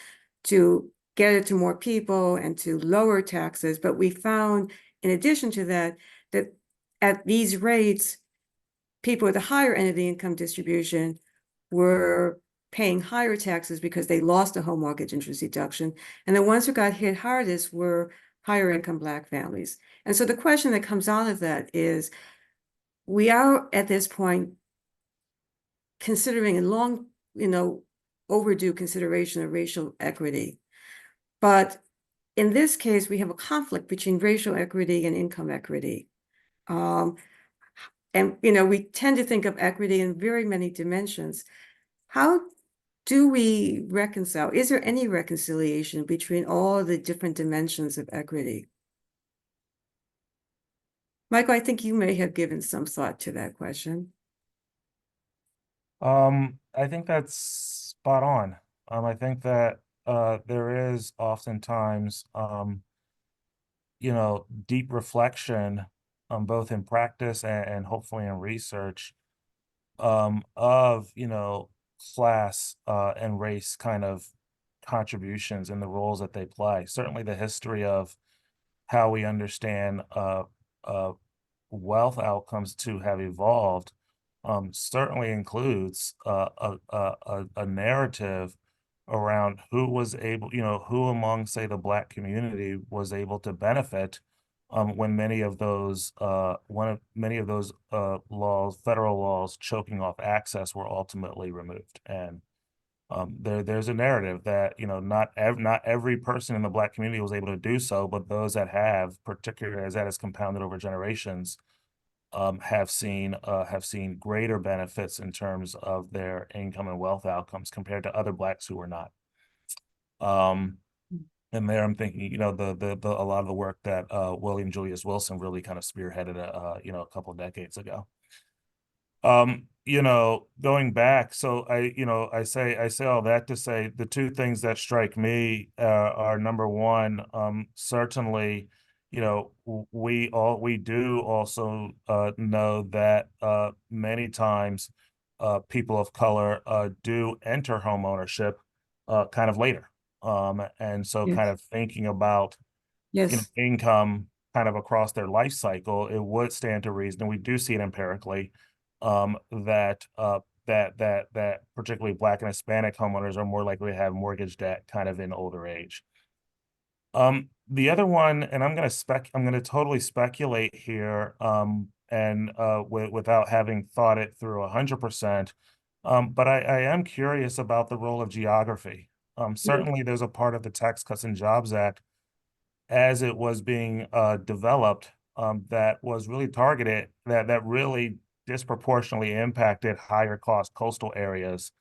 to get it to more people and to lower taxes. But we found, in addition to that, that at these rates, people at the higher end of the income distribution were paying higher taxes because they lost a home mortgage interest deduction. And the ones who got hit hardest were higher income Black families. And so the question that comes out of that is, we are at this point considering a long, overdue consideration of racial equity. But in this case, we have a conflict between racial equity and income equity. And, we tend to think of equity in very many dimensions. How do we reconcile? Is there any reconciliation between all the different dimensions of equity? Michael, I think you may have given some thought to that question. I think that's spot on. I think that there is oftentimes deep reflection both in practice and hopefully in research of class and race kind of contributions and the roles that they play. Certainly the history of how we understand wealth outcomes to have evolved certainly includes a narrative around who was able, who among, say, the Black community was able to benefit when many of those laws, federal laws choking off access, were ultimately removed. And there's a narrative that not every person in the Black community was able to do so, but those that have, particularly as that is compounded over generations, have seen greater benefits in terms of their income and wealth outcomes compared to other Blacks who were not. And there I'm thinking, a lot of the work that William Julius Wilson really kind of spearheaded, a couple of decades ago. Going back, so I say all that to say the two things that strike me are, number one, certainly, we do also know that many times people of color do enter homeownership kind of later. And so Yes. kind of thinking about Yes. income kind of across their life cycle, it would stand to reason, and we do see it empirically, that particularly Black and Hispanic homeowners are more likely to have mortgage debt kind of in older age. The other one, and I'm going to totally speculate here, and without having thought it through 100%, but I am curious about the role of geography. Certainly, there's a part of the Tax Cuts and Jobs Act as it was being developed that was really targeted, that really disproportionately impacted higher cost coastal areas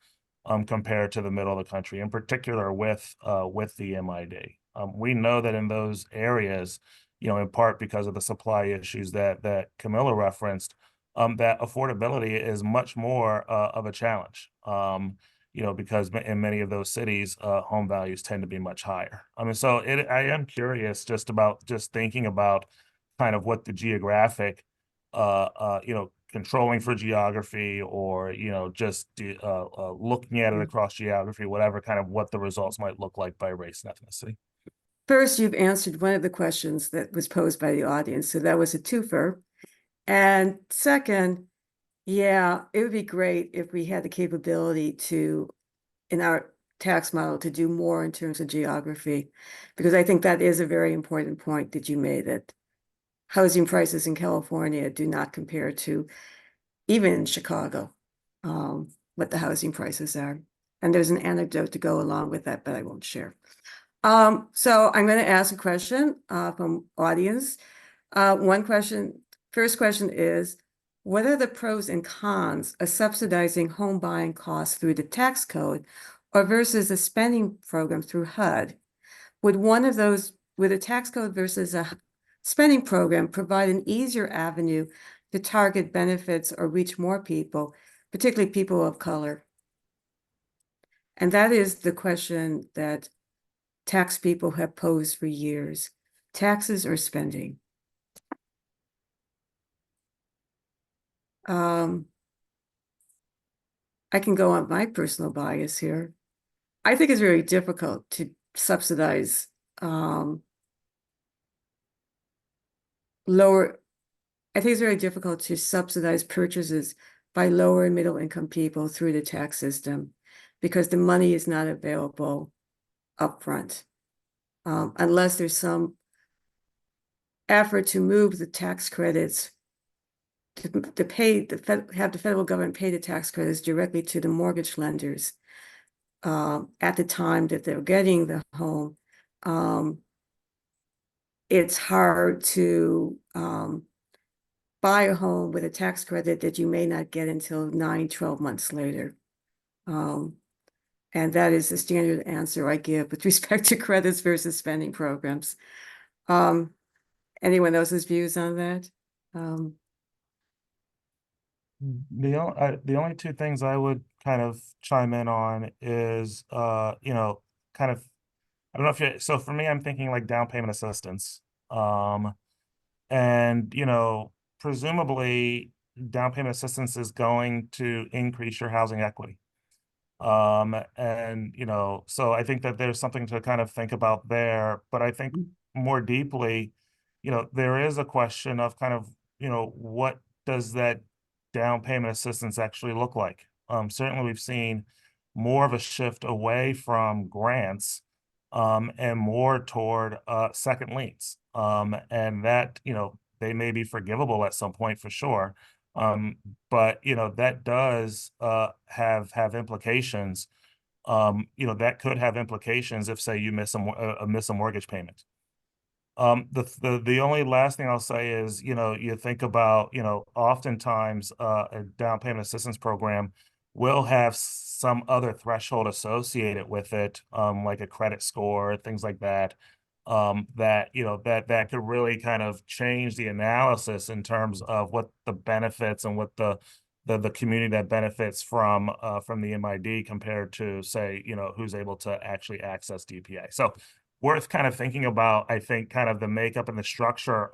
compared to the middle of the country, in particular with the MID. We know that in those areas, in part because of the supply issues that Camilla referenced, that affordability is much more of a challenge. Because in many of those cities, home values tend to be much higher. So I am curious just thinking about kind of what the geographic, controlling for geography, or just looking at it across geography, whatever, kind of what the results might look like by race and ethnicity. First, you've answered one of the questions that was posed by the audience, so that was a twofer. And second, yeah, it would be great if we had the capability to, in our tax model, to do more in terms of geography, because I think that is a very important point that you made, that housing prices in California do not compare to, even in Chicago, what the housing prices are. And there's an anecdote to go along with that, but I won't share. So I'm going to ask a question from audience. First question is, what are the pros and cons of subsidizing home buying costs through the tax code or versus a spending program through HUD? Would a tax code versus a spending program provide an easier avenue to target benefits or reach more people, particularly people of color? And that is the question that tax people have posed for years: taxes or spending. I can go on my personal bias here. I think it's very difficult to subsidize lower. I think it's very difficult to subsidize purchases by lower and middle income people through the tax system because the money is not available upfront. Unless there's some effort to move the tax credits to pay have the federal government pay the tax credits directly to the mortgage lenders at the time that they're getting the home. It's hard to buy a home with a tax credit that you may not get until 9-12 months later. And that is the standard answer I give with respect to credits versus spending programs. Anyone else's views on that? The only two things I would kind of chime in on is, you know, kind of, I don't know if you, so for me, I'm thinking like down payment assistance. And, you know, presumably down payment assistance is going to increase your housing equity. And, you know, so I think that there's something to kind of think about there, but I think more deeply, you know, there is a question of kind of, you know, what does that down payment assistance actually look like? Certainly we've seen more of a shift away from grants and more toward second liens. And that, you know, they may be forgivable at some point for sure. But you know, that does have implications. You know, that could have implications if, say, you miss a mortgage payment. The only last thing I'll say is, you know, you think about, you know, oftentimes a down payment assistance program will have some other threshold associated with it, like a credit score, things like that. That, you know, that could really kind of change the analysis in terms of what the benefits and what the community that benefits from the MID compared to, say, you know, who's able to actually access DPA. So worth kind of thinking about, I think, kind of the makeup and the structure,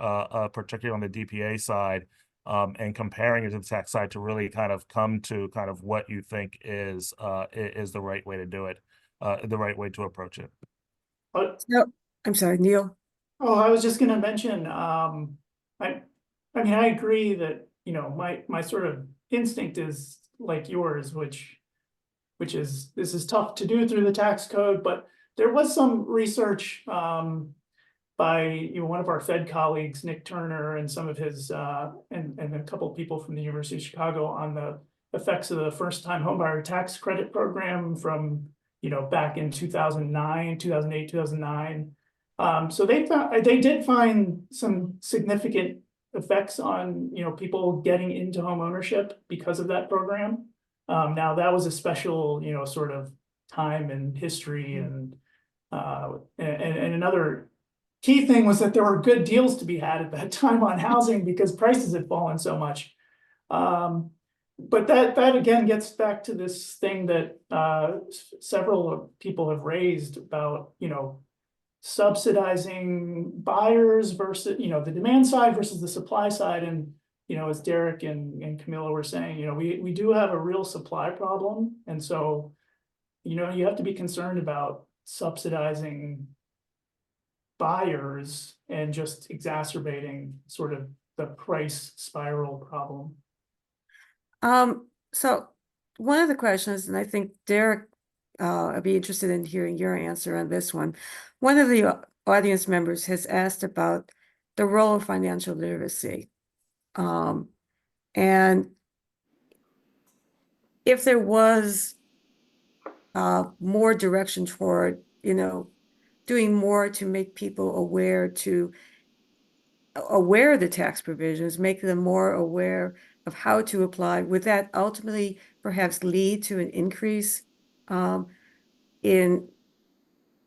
particularly on the DPA side, and comparing it to the tax side to really kind of come to kind of what you think is the right way to do it, the right way to approach it. No, I'm sorry, Neil. Oh, I was just gonna mention, I mean, I agree that, you know, my sort of instinct is like yours, which is, this is tough to do through the tax code, but there was some research by, you know, one of our Fed colleagues, Nick Turner, and some of his and a couple of people from the University of Chicago on the effects of the first-time homebuyer tax credit program from, you know, back in 2009, 2008, 2009. So they did find some significant effects on, you know, people getting into home ownership because of that program. Now that was a special, you know, sort of time in history, and another key thing was that there were good deals to be had at that time on housing because prices had fallen so much. But that again gets back to this thing that several people have raised about, you know, subsidizing buyers versus, you know, the demand side versus the supply side. And, you know, as Derek and Camilla were saying, you know, we do have a real supply problem. And so, you know, you have to be concerned about subsidizing buyers and just exacerbating sort of the price spiral problem. So one of the questions, and I think Derek, I'd be interested in hearing your answer on this one. One of the audience members has asked about the role of financial literacy. And if there was more direction toward, you know, doing more to make people aware of the tax provisions, make them more aware of how to apply, would that ultimately perhaps lead to an increase in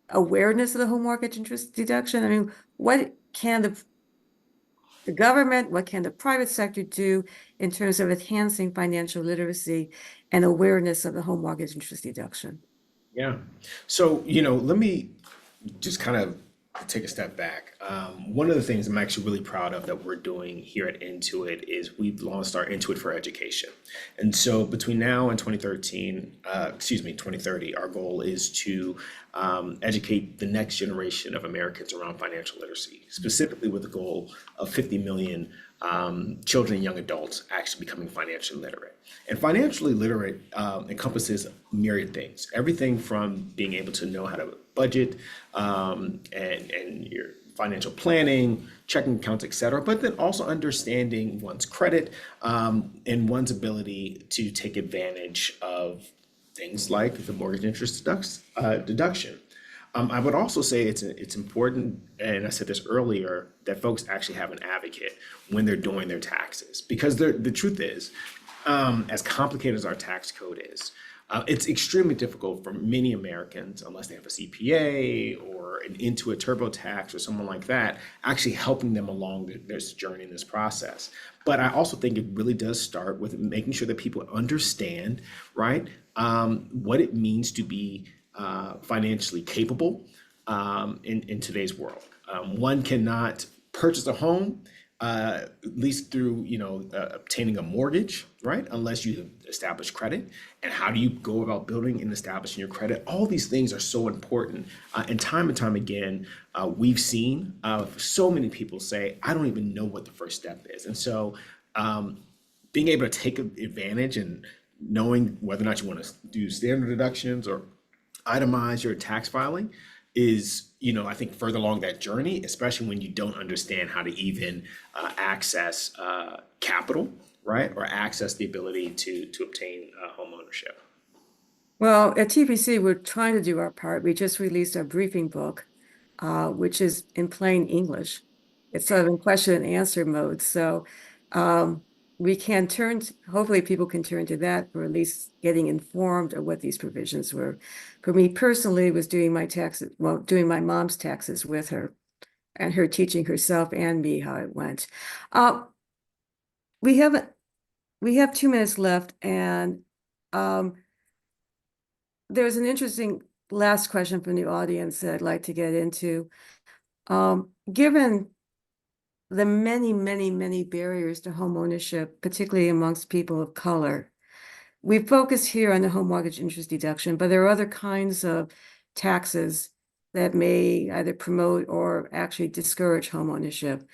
awareness of the home mortgage interest deduction? I mean, what can the government, what can the private sector do in terms of enhancing financial literacy and awareness of the home mortgage interest deduction? Yeah. So, you know, let me just kind of take a step back. One of the things I'm actually really proud of that we're doing here at Intuit is we've launched our Intuit for Education. And so between now and 2030, our goal is to educate the next generation of Americans around financial literacy, specifically with the goal of 50 million children and young adults actually becoming financially literate. And financially literate encompasses myriad things, everything from being able to know how to budget and your financial planning, checking accounts, et cetera, but then also understanding one's credit and one's ability to take advantage of things like the mortgage interest deduction. I would also say it's important, and I said this earlier, that folks actually have an advocate when they're doing their taxes, because the truth is, as complicated as our tax code is, it's extremely difficult for many Americans, unless they have a CPA or an Intuit TurboTax or someone like that, actually helping them along this journey in this process. But I also think it really does start with making sure that people understand, right, what it means to be financially capable in today's world. One cannot purchase a home, at least through obtaining a mortgage, right? Unless you have established credit. And how do you go about building and establishing your credit? All these things are so important. And time again, we've seen so many people say, I don't even know what the first step is. And so being able to take advantage and knowing whether or not you want to do standard deductions or itemize your tax filing is, I think further along that journey, especially when you don't understand how to even access capital, right? Or access the ability to obtain home ownership. Well, at TPC, we're trying to do our part. We just released our briefing book, which is in plain English. It's sort of in question and answer mode. So we can hopefully people can turn to that, or at least getting informed of what these provisions were. For me personally, was doing my mom's taxes with her and her teaching herself and me how it went. We have 2 minutes left, and there's an interesting last question from the audience that I'd like to get into. Given the many barriers to home ownership, particularly amongst people of color, we focus here on the home mortgage interest deduction, but there are other kinds of taxes that may either promote or actually discourage home ownership.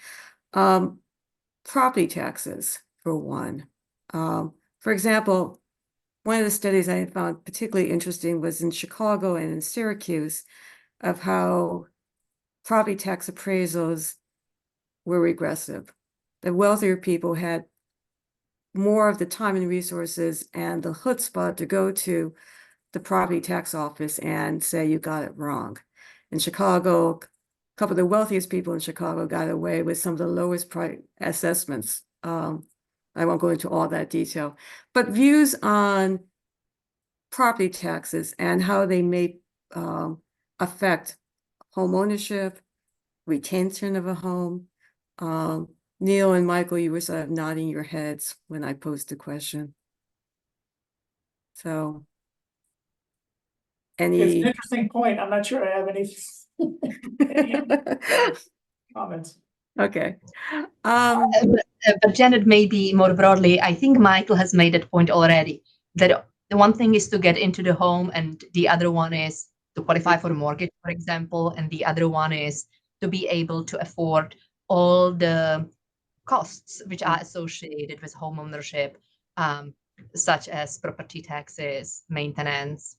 Property taxes, for one. For example, one of the studies I found particularly interesting was in Chicago and in Syracuse, of how property tax appraisals were regressive. The wealthier people had more of the time and resources and the chutzpah to go to the property tax office and say, you got it wrong. In Chicago, a couple of the wealthiest people in Chicago got away with some of the lowest price assessments. I won't go into all that detail, but views on property taxes and how they may affect home ownership, retention of a home. Neil and Michael, you were sort of nodding your heads when I posed the question. So, It's an any interesting point. I'm not sure I have any comments. okay. But Janet, maybe more broadly, I think Michael has made that point already, that the one thing is to get into the home, and the other one is to qualify for a mortgage, for example, and the other one is to be able to afford all the costs which are associated with home ownership, such as property taxes, maintenance,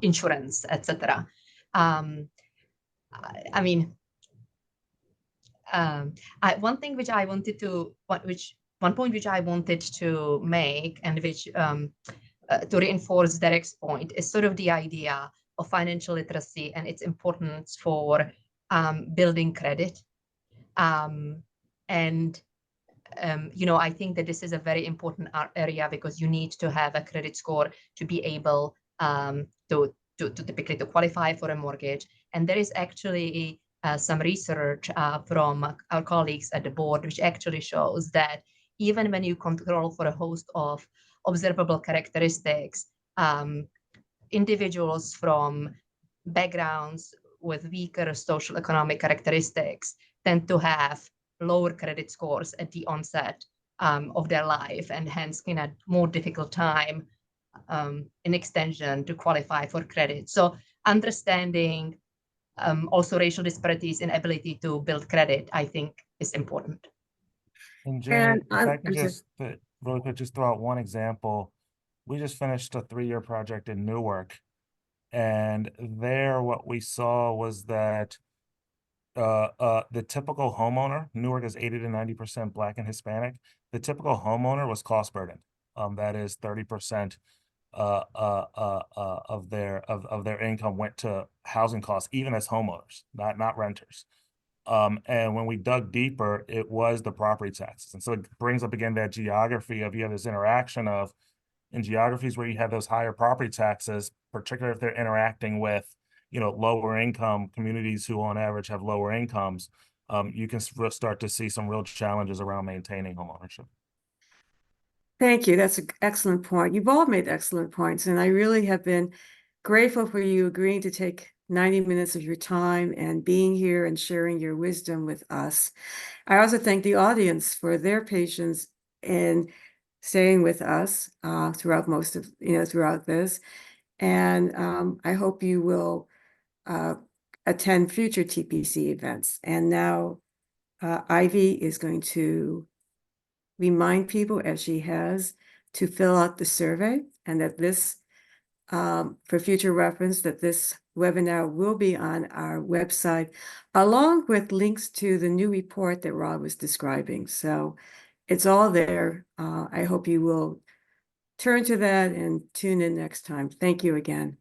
insurance, etc. One point which I wanted to make, and which to reinforce Derek's point, is sort of the idea of financial literacy and its importance for building credit. I think that this is a very important area, because you need to have a credit score to be able to typically to qualify for a mortgage. And there is actually some research from our colleagues at the board, which actually shows that even when you control for a host of observable characteristics, individuals from backgrounds with weaker social economic characteristics tend to have lower credit scores at the onset of their life, and hence can have more difficult time in extension to qualify for credit. So understanding also racial disparities in ability to build credit, I think, is important. And Janet, if I'm I could sorry. just really quick, just throw out one example. We just finished a 3-year project in Newark, and there what we saw was that the typical homeowner, Newark is 80 to 90% Black and Hispanic. The typical homeowner was cost burdened. That is 30% of their income went to housing costs, even as homeowners, not renters. And when we dug deeper, it was the property taxes. And so it brings up again that geography of, you have this interaction of, in geographies where you have those higher property taxes, particularly if they're interacting with, lower income communities who on average have lower incomes, you can start to see some real challenges around maintaining homeownership. Thank you. That's an excellent point. You've all made excellent points, and I really have been grateful for you agreeing to take 90 minutes of your time and being here and sharing your wisdom with us. I also thank the audience for their patience in staying with us throughout throughout this. And I hope you will attend future TPC events. And now Ivy is going to remind people, as she has, to fill out the survey, and that this, for future reference, that this webinar will be on our website, along with links to the new report that Rob was describing. So it's all there. I hope you will turn to that and tune in next time. Thank you again.